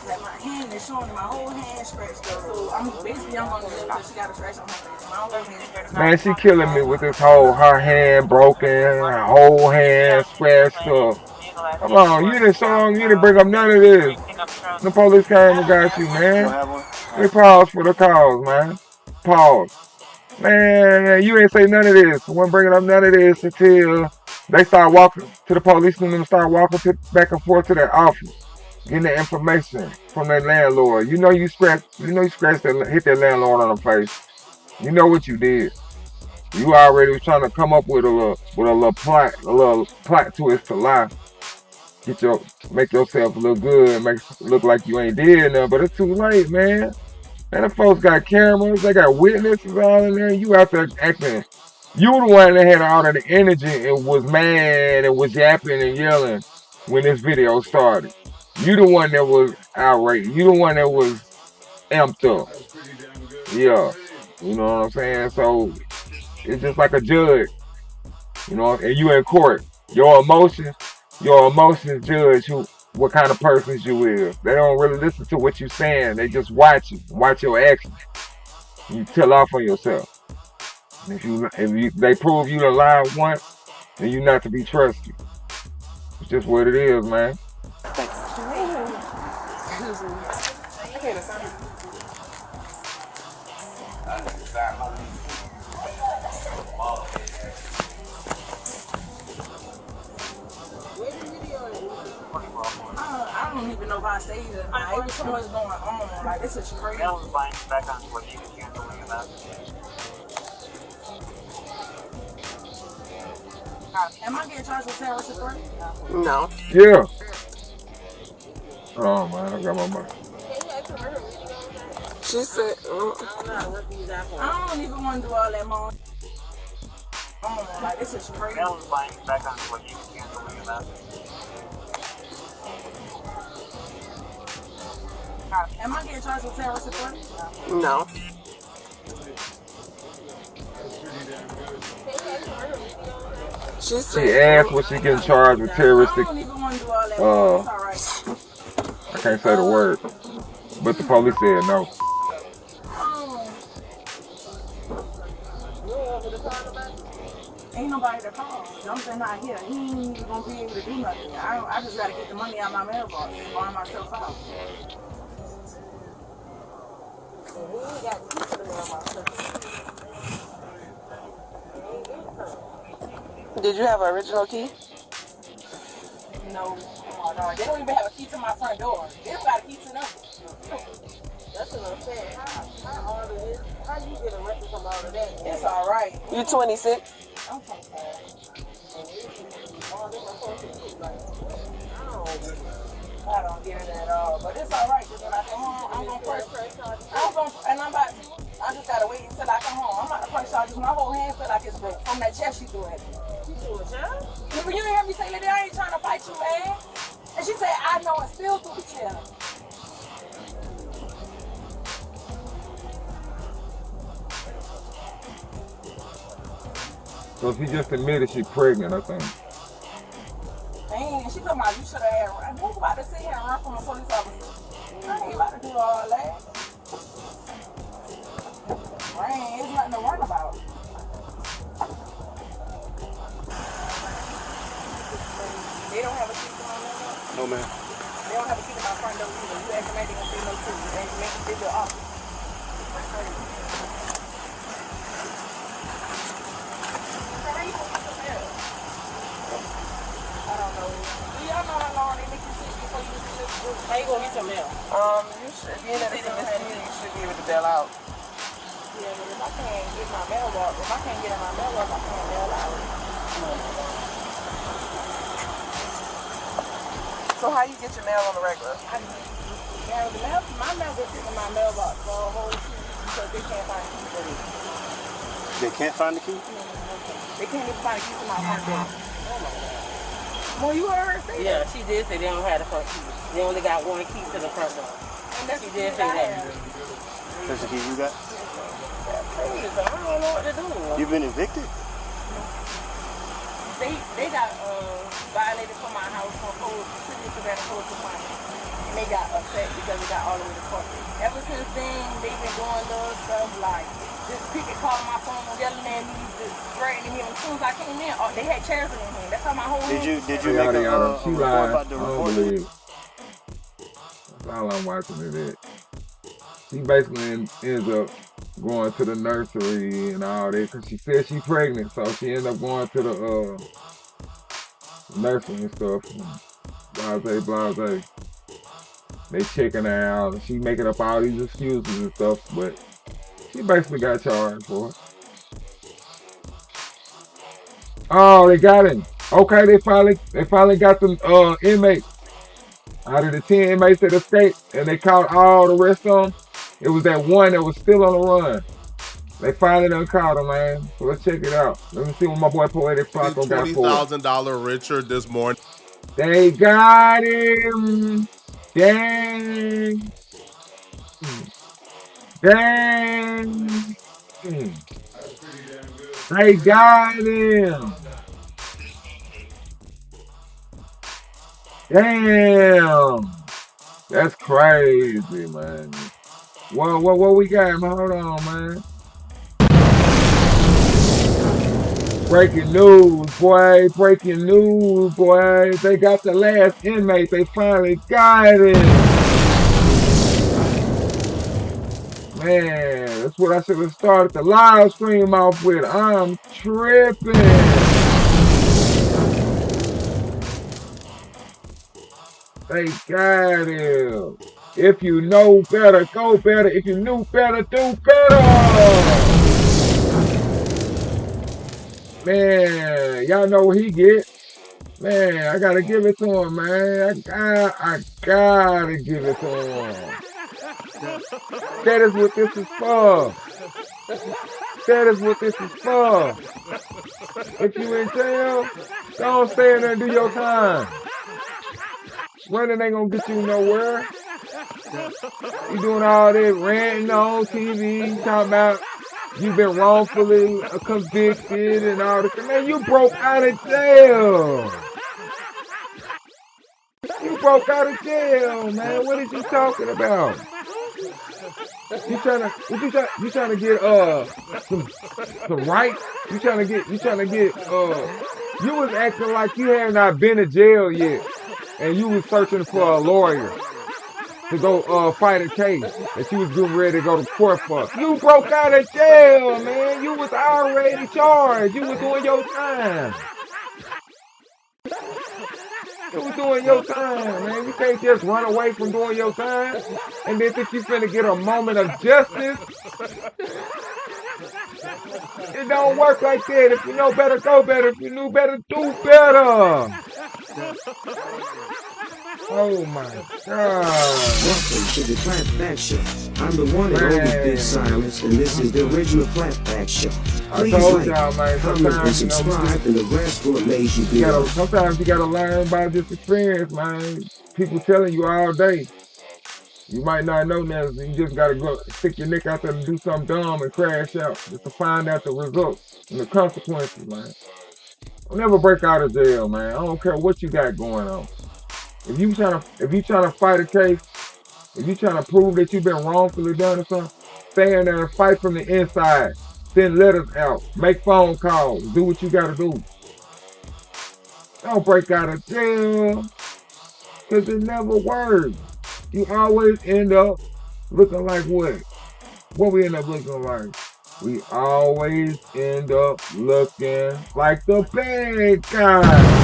Like my hand is showing, my whole hand scratched up. So I'm gonna live because she got a scratch on her face. My whole hand scratched. Man, she killing me with this her hand broken, her whole hand scratched up. Come on, you didn't bring up none of this. The police came and got you, man. They pause for the cause, man. Pause. Man, you ain't say none of this. We weren't bringing up none of this until they start walking to the police and start walking back and forth to their office, getting the information from their landlord. You know you scratched that, hit that landlord on the face. You know what you did. You already was trying to come up with a little plot twist to lie. Make yourself look good, make it look like you ain't did nothing, but it's too late, man. And the folks got cameras, they got witnesses all in there. You out there acting. You the one that had all of the energy and was mad and was yapping and yelling when this video started. You the one that was outraged. You the one that was amped up. Yeah. You know what I'm saying? So it's just like a judge. You know, and you in court. Your emotions judge what kind of persons you is. They don't really listen to what you saying. They just watch you. Watch your actions. You tell off on yourself. If they prove you to lie once, then you're not to be trusted. It's just what it is, man. I don't even know if I saved it. Like, so much going on. Like, this is crazy. Am I getting charged with terrorist threat? No. Yeah. Oh man, I got my money. She said, I don't even want to do all that more. Like, this is crazy. Am I getting charged with terrorist threat? No. She asked was she getting charged with terroristic. I can't say the word, but the police said no. Ain't nobody to call. Jumping not here. He ain't even gonna be able to do nothing. I just gotta get the money out of my mailbox and buy myself out. He ain't got the key to the mailbox. Did you have an original key? No. Oh, no. They don't even have a key to my front door. They don't got a key to them. That's what I'm saying. How all of this? How you get arrested from all of that? It's all right. You 26? Okay. I don't get it at all, but it's all right. Cause when I come home, I'm gonna press charges. And I'm about to. I just gotta wait until I come home. I'm about to press charges. My whole hand feel like it's broke from that chest she threw at me. You threw a chair? You didn't hear me say, "Lady, I ain't trying to fight you, man." And she said, "I know," and still threw the chair. So she just admitted she's pregnant, I think. Dang, she talking about you should have run. Who's about to sit here and run from a police officer? I ain't about to do all that. Rain, it's nothing to run about. They don't have a key to my window? No, ma'am. They don't have a key to my front door either. You ask them, they gonna say no too. They make it the office. That's crazy. I don't know. Do y'all know how long they make you sit before you get this group? How you gonna get your mail? You should, being that it's a misdemeanor, you should be able to bail out. Yeah, but if I can't get my mailbox, if I can't get in my mailbox, I can't mail out. So how you get your mail on the regular? My mail gets in my mailbox for a whole week because they can't find the key for it. They can't find the key? They can't even find the key to my front door. Well, you heard her say that? Yeah, she did say they don't have the front key. They only got one key to the front door. And that's She did say that. That's the key you got? That's crazy. So I don't know what to do. You've been evicted? They got violated from my house for city of Savannah Code Department. And they got upset because they got all the way to court. Ever since then, they've been doing little stuff like just picket calling my phone, yelling at me, just threatening me. And as soon as I came in, they had chairs in here. That's how my whole Did you make a She report lied. about the I don't report? believe it. That's all I'm watching it at. She basically ends up going to the nursery and all that because she said she's pregnant, so she ended up going to the nursery and stuff. Blase. They checking her out and she making up all these excuses and stuff, but she basically got charged for it. Oh, they got him. Okay, they finally got the inmates. Out of the 10 inmates that escaped, and they caught all the rest of them. It was that one that was still on the run. They finally done caught him, man. So let's check it out. Let me see what my boy Poetic Flacco got for us. $20,000 Richard this morning. They got him. Dang. They got him. Damn. That's crazy, man. What we got, man? Hold on, man. Breaking news, boy. Breaking news, boy. They got the last inmate. They finally got it. Man, that's what I should have started the live stream off with. I'm tripping. They got him. If you know better, go better. If you knew better, do better. Man, y'all know what he get. Man, I gotta give it to him, man. I gotta give it to him. That is what this is for. That is what this is for. If you in jail, don't stay in there and do your time. Running ain't gonna get you nowhere. You doing all that ranting on TV, talking about you've been wrongfully convicted and all this. Man, you broke out of jail. You broke out of jail, man. What are you talking about? You trying to get some rights? You trying to get you was acting like you had not been to jail yet. And you was searching for a lawyer to go fight a case that you was getting ready to go to court for. You broke out of jail, man. You was already charged. You was doing your time. You doing your time, man. You can't just run away from doing your time and then think you finna get a moment of justice. It don't work like that. If you know better, go better. If you knew better, do better. Oh my God. Welcome to the Clap Back Show. I'm the one and only Big Silence, and this is the original Clap Back Show. Please told y'all, man, comment, and sometimes, you know, subscribe, and the rest will amaze you. Sometimes you gotta learn by this experience, man. People telling you all day. You might not know that. You just gotta go stick your neck out there and do something dumb and crash out just to find out the results and the consequences, man. Don't never break out of jail, man. I don't care what you got going on. If you trying to fight a case, if you trying to prove that you've been wrongfully done or something, stay in there and fight from the inside. Send letters out, make phone calls, do what you gotta do. Don't break out of jail, cause it never works. You always end up looking like what? What we end up looking like? We always end up looking like the bad guy.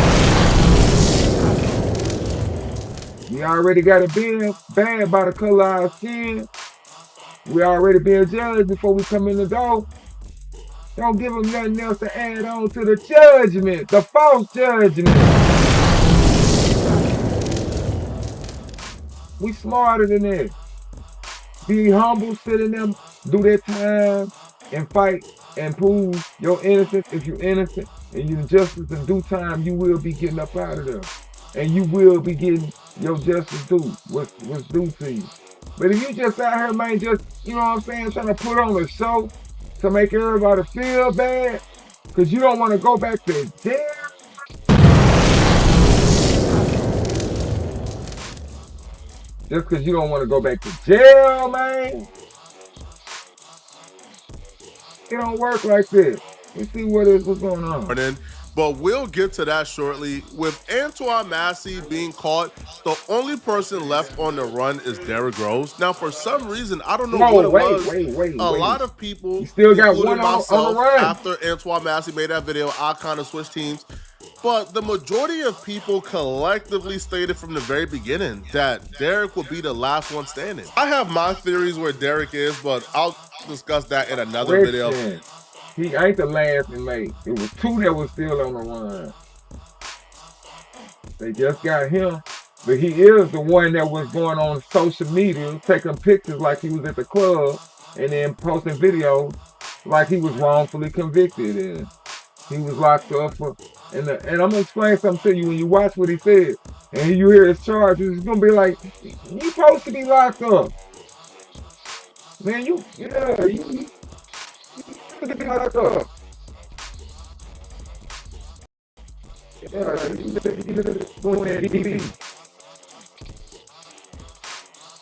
We already got it being bad by the color of our skin. We already being judged before we come in the door. Don't give them nothing else to add on to the judgment, the false judgment. We smarter than that. Be humble, sit in them, do their time, and fight and prove your innocence. If you're innocent and you're justice in due time, you will be getting up out of there. And you will be getting your justice due, what's due to you. But if you just out here, man, just, you know what I'm saying, trying to put on a show to make everybody feel bad, because you don't want to go back to jail. Just because you don't want to go back to jail, man. It don't work like this. Let's see what's going on. But we'll get to that shortly. With Antoine Massey being caught, the only person left on the run is Derrick Rose. Now, for some reason, I don't know what it was. Wait. A lot of people, you still got including one myself, on the run. after Antoine Massey made that video, I kind of switched teams. But the majority of people collectively stated from the very beginning that Derrick would be the last one standing. I have my theories where Derrick is, but I'll discuss that in another video. He ain't the last inmate. It was two that was still on the run. They just got him. But he is the one that was going on social media, taking pictures like he was at the club, and then posting videos like he was wrongfully convicted. And he was locked up for, and I'm going to explain something to you. When you watch what he said, and you hear his charges, it's going to be like, you supposed to be locked up. Man, you locked up. Yeah, you doing that DV.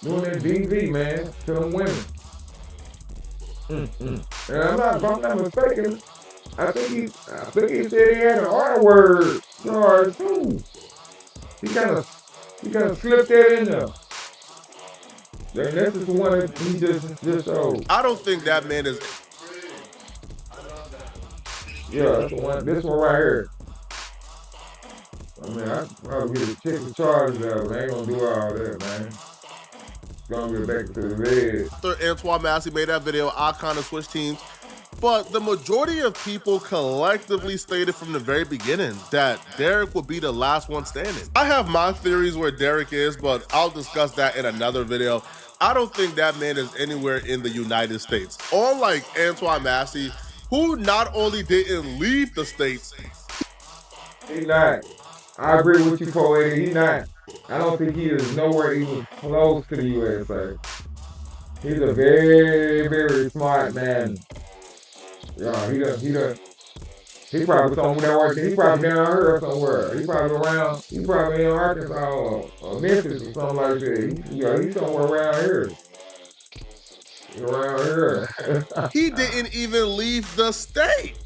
Doing that DV, man, to them women. And if I'm not mistaken, I think he said he had an R-word charge too. He kind of slipped that in there. That's just the one that he just showed. I don't think that man is. Yeah, that's the one. This one right here. I mean, I probably get to check the charges out, but I ain't gonna do all that, man. Gonna get back to the red. After Antoine Massey made that video, I kind of switched teams. But the majority of people collectively stated from the very beginning that Derrick would be the last one standing. I have my theories where Derrick is, but I'll discuss that in another video. I don't think that man is anywhere in the United States. Unlike Antoine Massey, who not only didn't leave the States. He not. I agree with you, 480. He not. I don't think he is nowhere even close to the USA. He's a very, very smart man. Yeah, he probably somewhere working. He probably down here somewhere. He probably in Arkansas or Memphis or something like that. He's somewhere around here. Around here. He didn't even leave the state.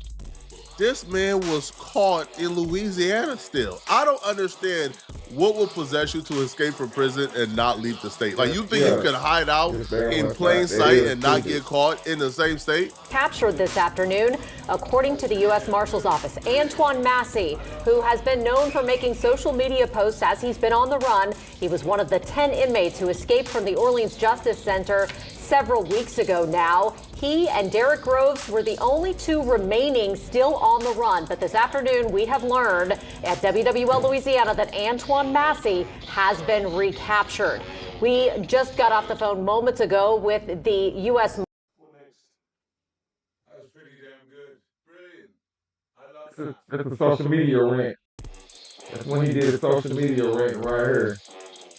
this man was caught in Louisiana still. I don't understand what would possess you to escape from prison and not leave the state. Like, you think you could hide out in plain sight and not get caught in the same state? Captured this afternoon, according to the U.S. Marshal's Office. Antoine Massey, who has been known for making social media posts as he's been on the run. He was one of the 10 inmates who escaped from the Orleans Justice Center several weeks ago now. He and Derek Groves were the only two remaining still on the run. But this afternoon, we have learned at WWL Louisiana that Antoine Massey has been recaptured. We just got off the phone moments ago with the U.S. That was pretty damn good. Brilliant. I love That's a social media rant. That's when he did a social media rant right here,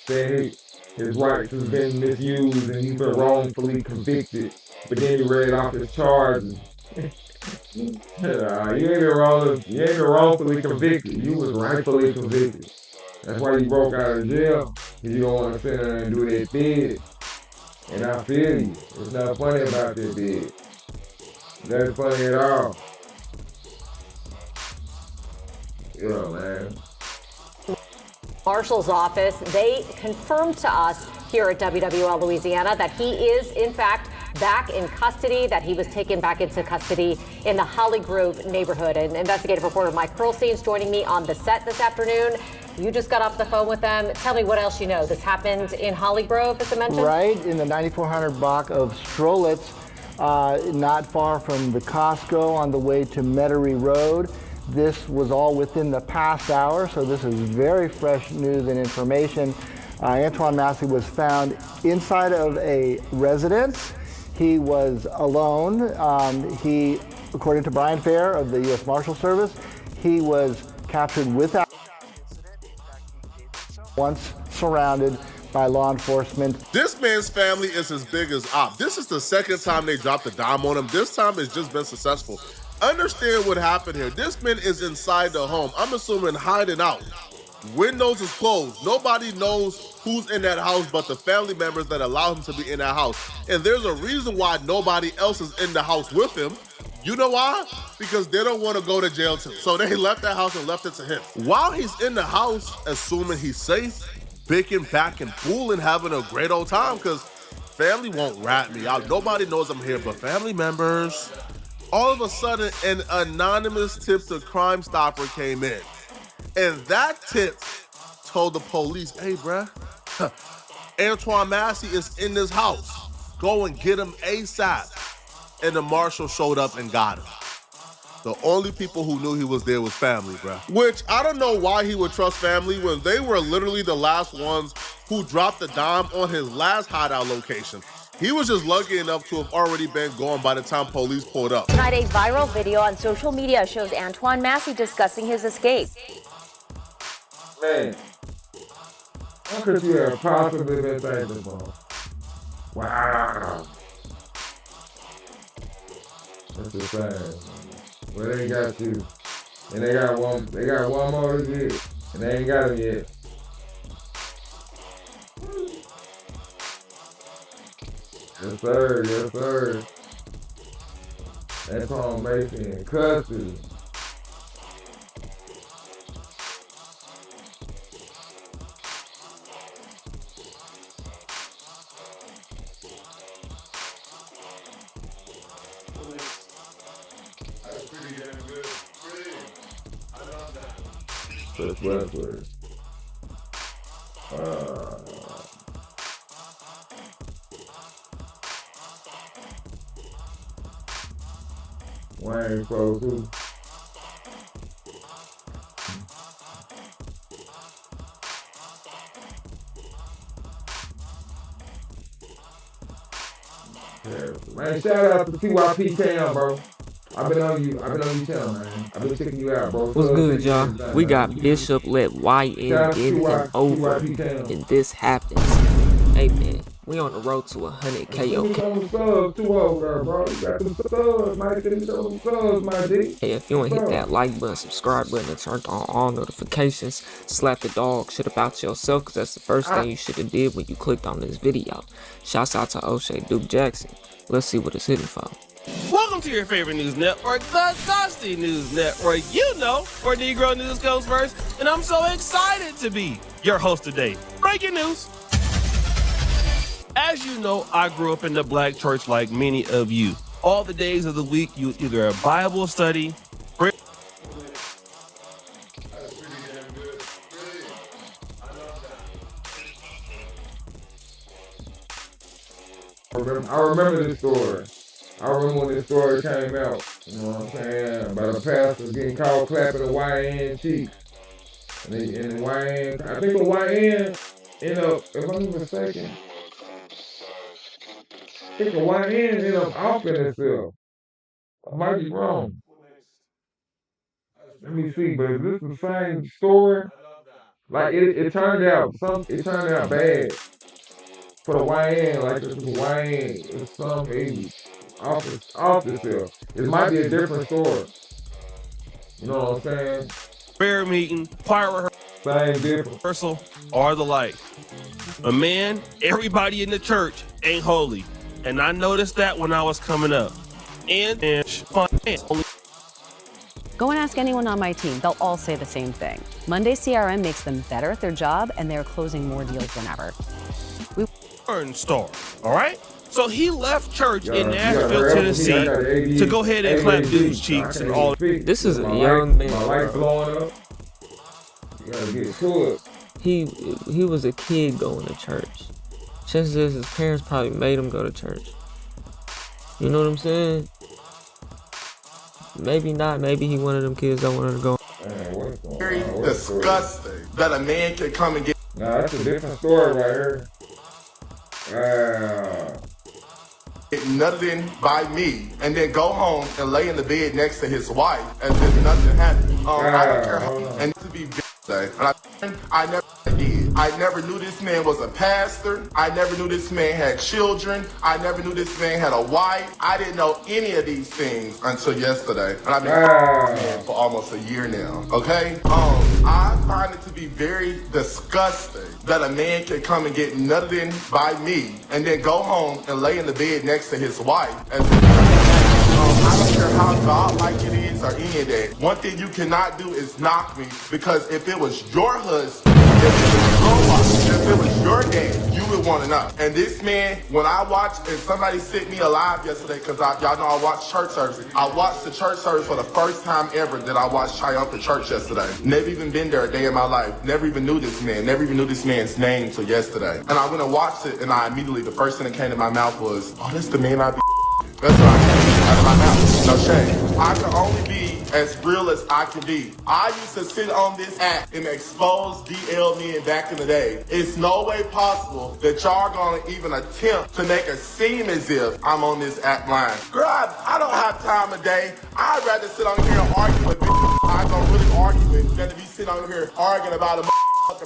saying his rights has been misused and he's been wrongfully convicted. But then he read off his charges. You ain't been wrongfully convicted. You was rightfully convicted. That's why you broke out of jail. Because you don't want to sit there and do that bid. And I feel you. There's nothing funny about that bid. Nothing funny at all. Yeah, man. Marshal's office, they confirmed to us here at WWL Louisiana that he is, in fact, back in custody, that he was taken back into custody in the Holly Grove neighborhood. And investigative reporter Mike Perlstein is joining me on the set this afternoon. You just got off the phone with them. Tell me what else you know. This happened in Holly Grove, as I mentioned? Right, in the 9400 block of Strolitz, not far from the Costco on the way to Metairie Road. This was all within the past hour, so this is very fresh news and information. Antoine Massey was found inside of a residence. He was alone. He, according to Brian Fair of the U.S. Marshal Service, he was captured without once surrounded by law enforcement. This man's family is as big as op. This is the second time they dropped a dime on him. This time it's just been successful. Understand what happened here. This man is inside the home. I'm assuming hiding out. Windows is closed. Nobody knows who's in that house but the family members that allow him to be in that house. And there's a reason why nobody else is in the house with him. You know why? Because they don't want to go to jail too. So they left that house and left it to him. While he's in the house, assuming he's safe, bigging back and fooling, having a great old time, because family won't rat me out. Nobody knows I'm here but family members. All of a sudden, an anonymous tip to Crime Stopper came in. And that tip told the police, hey, bruh, Antoine Massey is in this house. Go and get him ASAP. And the marshal showed up and got him. The only people who knew he was there was family, bruh. Which, I don't know why he would trust family when they were literally the last ones who dropped the dime on his last hideout location. He was just lucky enough to have already been gone by the time police pulled up. Tonight, a viral video on social media shows Antoine Massey discussing his escape. Man, how could you have possibly been thankful? Wow. That's just sad. Well, they got you. And they got one more to get. And they ain't got him yet. Yes, sir. Yes, sir. Antoine Massey in custody. That's pretty damn good. Brilliant. I love that. That's Westward. Wayne Pro too. Yeah, man, shout out to TYP Cam, bro. I've been on you channel, man. I've been checking you out, bro. What's good, y'all? We got Bishop let YN in him over, and this happens. Hey, man, we on the road to 100K, okay? Hey, if you ain't hit that like button, subscribe button, and turned on all notifications, slap the dog shit about yourself, because that's the first thing you should have did when you clicked on this video. Shouts out to O'Shea Duke Jackson. Let's see what it's hitting for. Welcome to your favorite news network, the Dusty News Network. You know where Negro news goes first, and I'm so excited to be your host today. Breaking news. As you know, I grew up in the black church like many of you. All the days of the week, you either a Bible study, I remember this story. I remember when this story came out. You know what I'm saying? About a pastor getting caught clapping a YN cheek. And the YN, I think the YN ended up, if I'm not mistaken, I think the YN ended up offing himself. I might be wrong. Let me see, but is this the same story? Like it turned out bad. For the YN, like this YN, it's some age off itself. It might be a different story. You know what I'm saying? prayer meeting, choir rehearsal, or the like. But man, everybody in the church ain't holy. And I noticed that when I was coming up. Go and ask anyone on my team. They'll all say the same thing. Monday CRM makes them better at their job, and they're closing more deals than ever. Star, all right? So he left church in Nashville, Tennessee to go ahead and clap dudes' cheeks and all. This is a young man. My light blowing up. You gotta get to it. He was a kid going to church. Chances is his parents probably made him go to church. You know what I'm saying? Maybe not. Maybe he one of them kids that wanted to go. Very disgusting that a man can come and get. Nah, that's a different story right here. Nothing by me, and then go home and lay in the bed next to his wife as if nothing happened. I don't care how, and to be I never did. I never knew this man was a pastor. I never knew this man had children. I never knew this man had a wife. I didn't know any of these things until yesterday. And I've been man for almost a year now. Okay? I find it to be very disgusting that a man can come and get nothing by me and then go home and lay in the bed next to his wife as I don't care how godlike it is or any of that. One thing you cannot do is knock me, because if it was your husband, if it was your dad, you would want to know. And this man, when I watched, and somebody sent me a live yesterday, because y'all know I watched church service. I watched the church service for the first time ever that I watched Triumphant Church yesterday. Never even been there a day in my life. Never even knew this man. Never even knew this man's name till yesterday. And I went and watched it, and I immediately, the first thing that came to my mouth was, oh, this the man I be. That's what I came out of my mouth. No shame. I can only be as real as I can be. I used to sit on this app and expose DL men back in the day. It's no way possible that y'all gonna even attempt to make it seem as if I'm on this app line. Girl, I don't have time of day. I'd rather sit on here and argue with bitches I don't really argue with than to be sitting on here arguing about a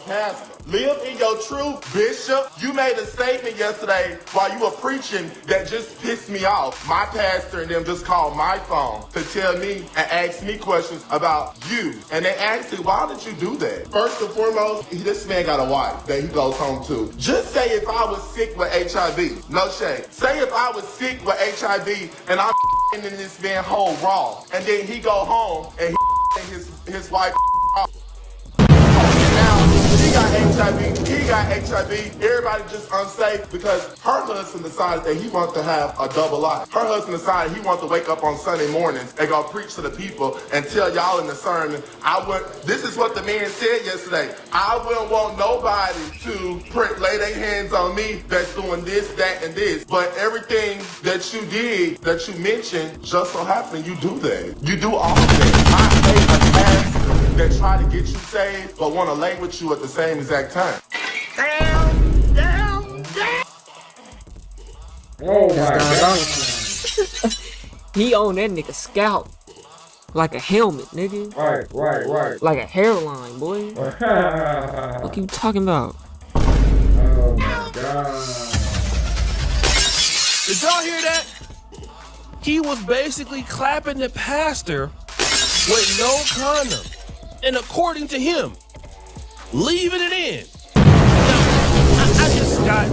pastor. Live in your truth, Bishop. You made a statement yesterday while you were preaching that just pissed me off. My pastor and them just called my phone to tell me and ask me questions about you. And they asked me, why did you do that? First and foremost, this man got a wife that he goes home to. Just say if I was sick with HIV. No shame. Say if I was sick with HIV and I'm in this man whole raw. And then he go home and his wife she got HIV, he got HIV, everybody just unsafe because her husband decided that he wants to have a double life. Her husband decided he wants to wake up on Sunday mornings and go preach to the people and tell y'all in the sermon, this is what the man said yesterday, I wouldn't want nobody to lay their hands on me that's doing this, that, and this. But everything that you did, that you mentioned, just so happened you do that. You do all of that. I hate a pastor that try to get you saved but want to lay with you at the same exact time. Down. Oh my God. He on that nigga scalp like a helmet, nigga. Right. Like a hairline, boy. What you talking about? Oh my God. Did y'all hear that? He was basically clapping the pastor with no condom. And according to him, leaving it in. Now, I just got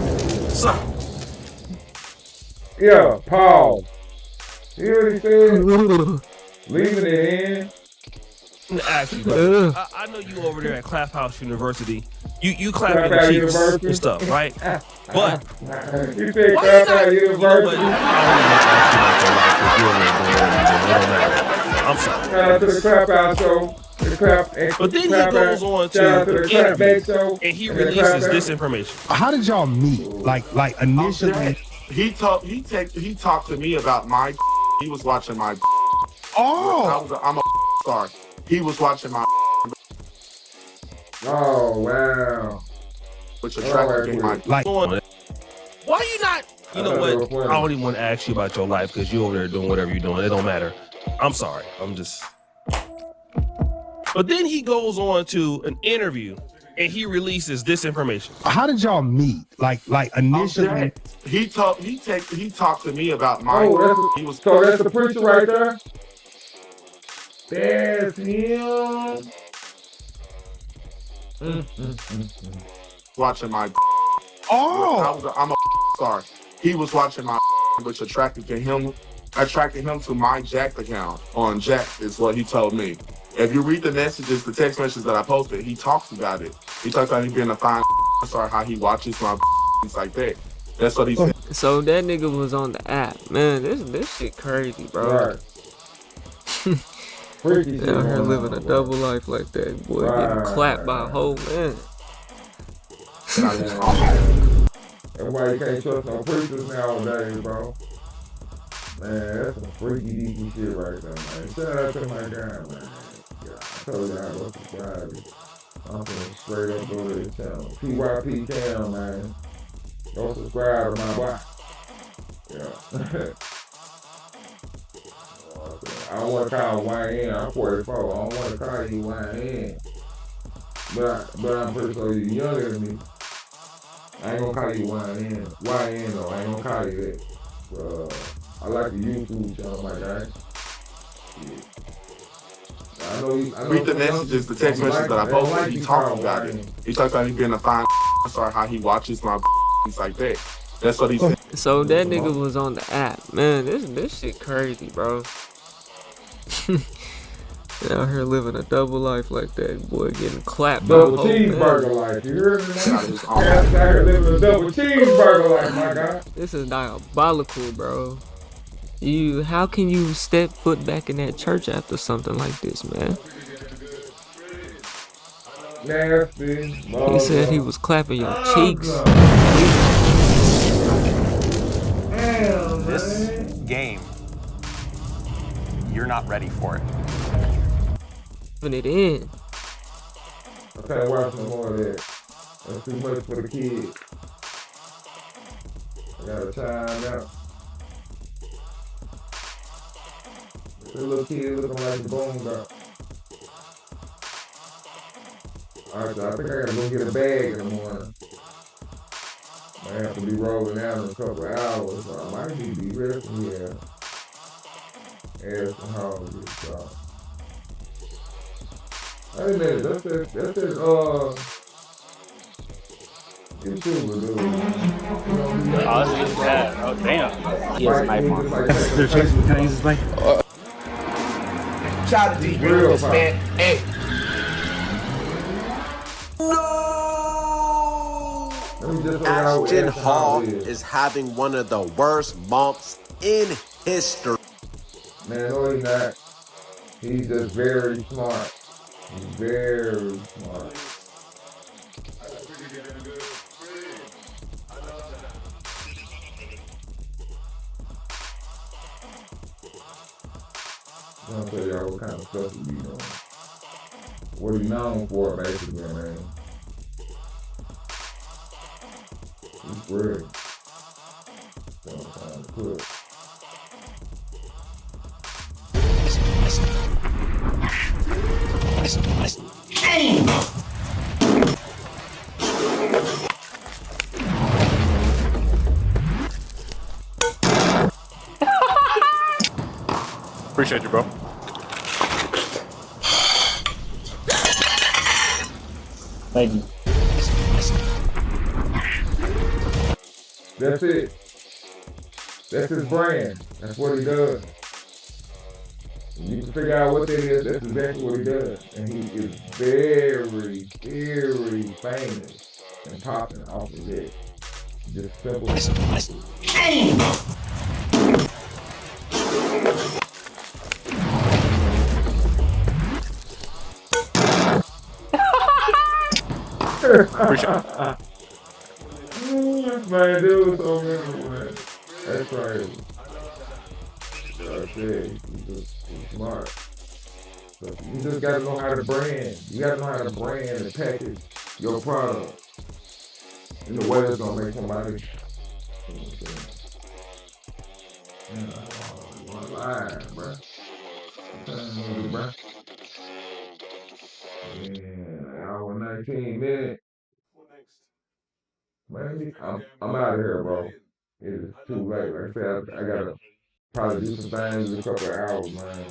something. Yeah, pause. You hear what he said? Leaving it in. Ask you, bro. I know you over there at Clap House University. You clapping the cheeks University. and stuff, right? But You said Clap House University. I'm sorry. Shout out to the Clap House show. But then he goes on to an interview and he releases this information. How did y'all meet? Like initially, he talked to me about my. He was watching my. Oh, I'm a star. He was watching my. Oh wow. Which attracted my. Like, why you not? You know what? I don't even want to ask you about your life because you over there doing whatever you're doing. It don't matter. I'm sorry. I'm just. But then he goes on to an interview and he releases this information. How did y'all meet? Like initially, he talked to me about my. He was So that's the preacher right there. That's him. watching my. Oh, I'm a star. He was watching my, which attracted him to my Jack account on Jack is what he told me. If you read the messages, the text messages that I posted, he talks about it. He talks about him being a fine star, how he watches my things like that. That's what he said. So that nigga was on the app. Man, this shit crazy, bro. Right. Freaky shit. Out here living a double life like that, boy. Getting clapped by a whole man. That's why you can't trust no preachers nowadays, bro. Man, that's some freaky deaky shit right there, man. Shout out to my guy, man. Yeah, I told y'all I go subscribe. I'm gonna straight up go to this channel. PYP channel, man. Go subscribe to my boy. Yeah. I don't want to call YN. I'm 44. I don't want to call you YN. But I'm pretty sure you're younger than me. I ain't gonna call you YN. YN though. I ain't gonna call you that. I like the YouTube channel, my guy. Yeah. I know read the messages, the text messages that I posted. He talked about it. He talked about him being a fine star, how he watches my things like that. That's what he said. So that nigga was on the app. Man, this shit crazy, bro. Out here living a double life like that, boy, getting clapped. Double cheeseburger life, you heard me? Out here living a double cheeseburger life, my guy. This is diabolical, bro. How can you step foot back in that church after something like this, man? Nasty. He said he was clapping your cheeks. This game, you're not ready for it. Putting it in. I can't watch no more of that. That's too much for the kids. I gotta time out. The little kid looking like the bone dog. Alright, so I think I gotta go get a bag in the morning. I have to be rolling out in a couple of hours, so I might need to be resting here. Add some houses, so. Wait a minute, that's it, YouTuber, dude. Oh, this is bad. Oh, damn. He has a knife on. Can I use this mic? Shout out to D. Realist, man. Hey. Ashton Hall is having one of the worst bumps in history. Man, no, he's not. He's just very smart. He's very smart. I'm gonna tell y'all what kind of stuff he be doing. What he known for, basically, man. He's great. Sometimes put. Appreciate you, bro. Thank you. That's it. That's his brand. That's what he does. You can figure out what that is, that's exactly what he does. And he is very, very famous and popping off of it. Just simple. Man, dude was so memorable, man. That's crazy. I said, he's smart. So you just gotta know how to brand. You gotta know how to brand and package your product in the way that's gonna make somebody. One line, bro. Yeah, hour 19 minutes. Man, I'm out of here, bro. It is too late. Like I said, I gotta probably do some things in a couple of hours, man.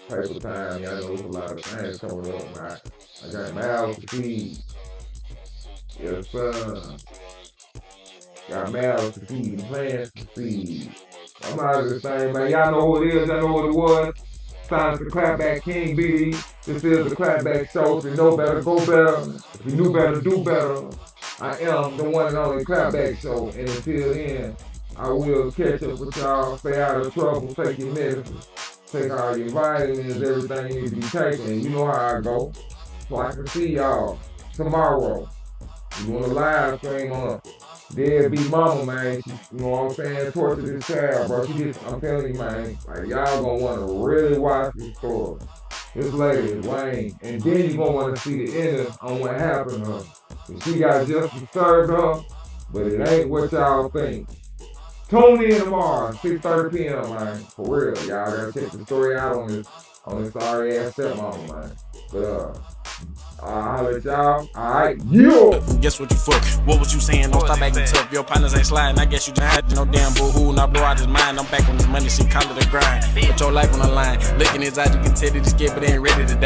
Paper time, y'all know there's a lot of things coming up, man. I got mouths to feed. Yes, sir. Got mouths to feed, plans to feed. I'm out of this thing, man. Y'all know who it is, y'all know what it was. Time for the Clapback King BD. This is the Clapback Show. If you know better, go better. If you knew better, do better. I am the one and only Clapback Show. And until then, I will catch up with y'all. Stay out of trouble. Take your medicine. Take all your vitamins. Everything needs to be taken. You know how I go. So I can see y'all tomorrow. We're doing a live stream on Deadbeat Mama, man. She, you know what I'm saying? Torture this child, bro. She just, I'm telling you, man. Like, y'all gonna want to really watch this story. This lady is Wayne. And then you gonna want to see the ending on what happened to her. She got justice served her, but it ain't what y'all think. Tune in tomorrow, 6:30 p.m., man. For real, y'all gotta check the story out on this sorry ass stepmama, man. But I'll holler at y'all. Alright, yo! Guess what you fuck? What was you saying? Don't stop acting tough. Your partners ain't sliding. I guess you just had no damn boo-hoo. Now blow out his mind. I'm back on this money. She call it a grind. Put your life on the line. Look in his eyes, you can tell that he's scared, but ain't ready to die.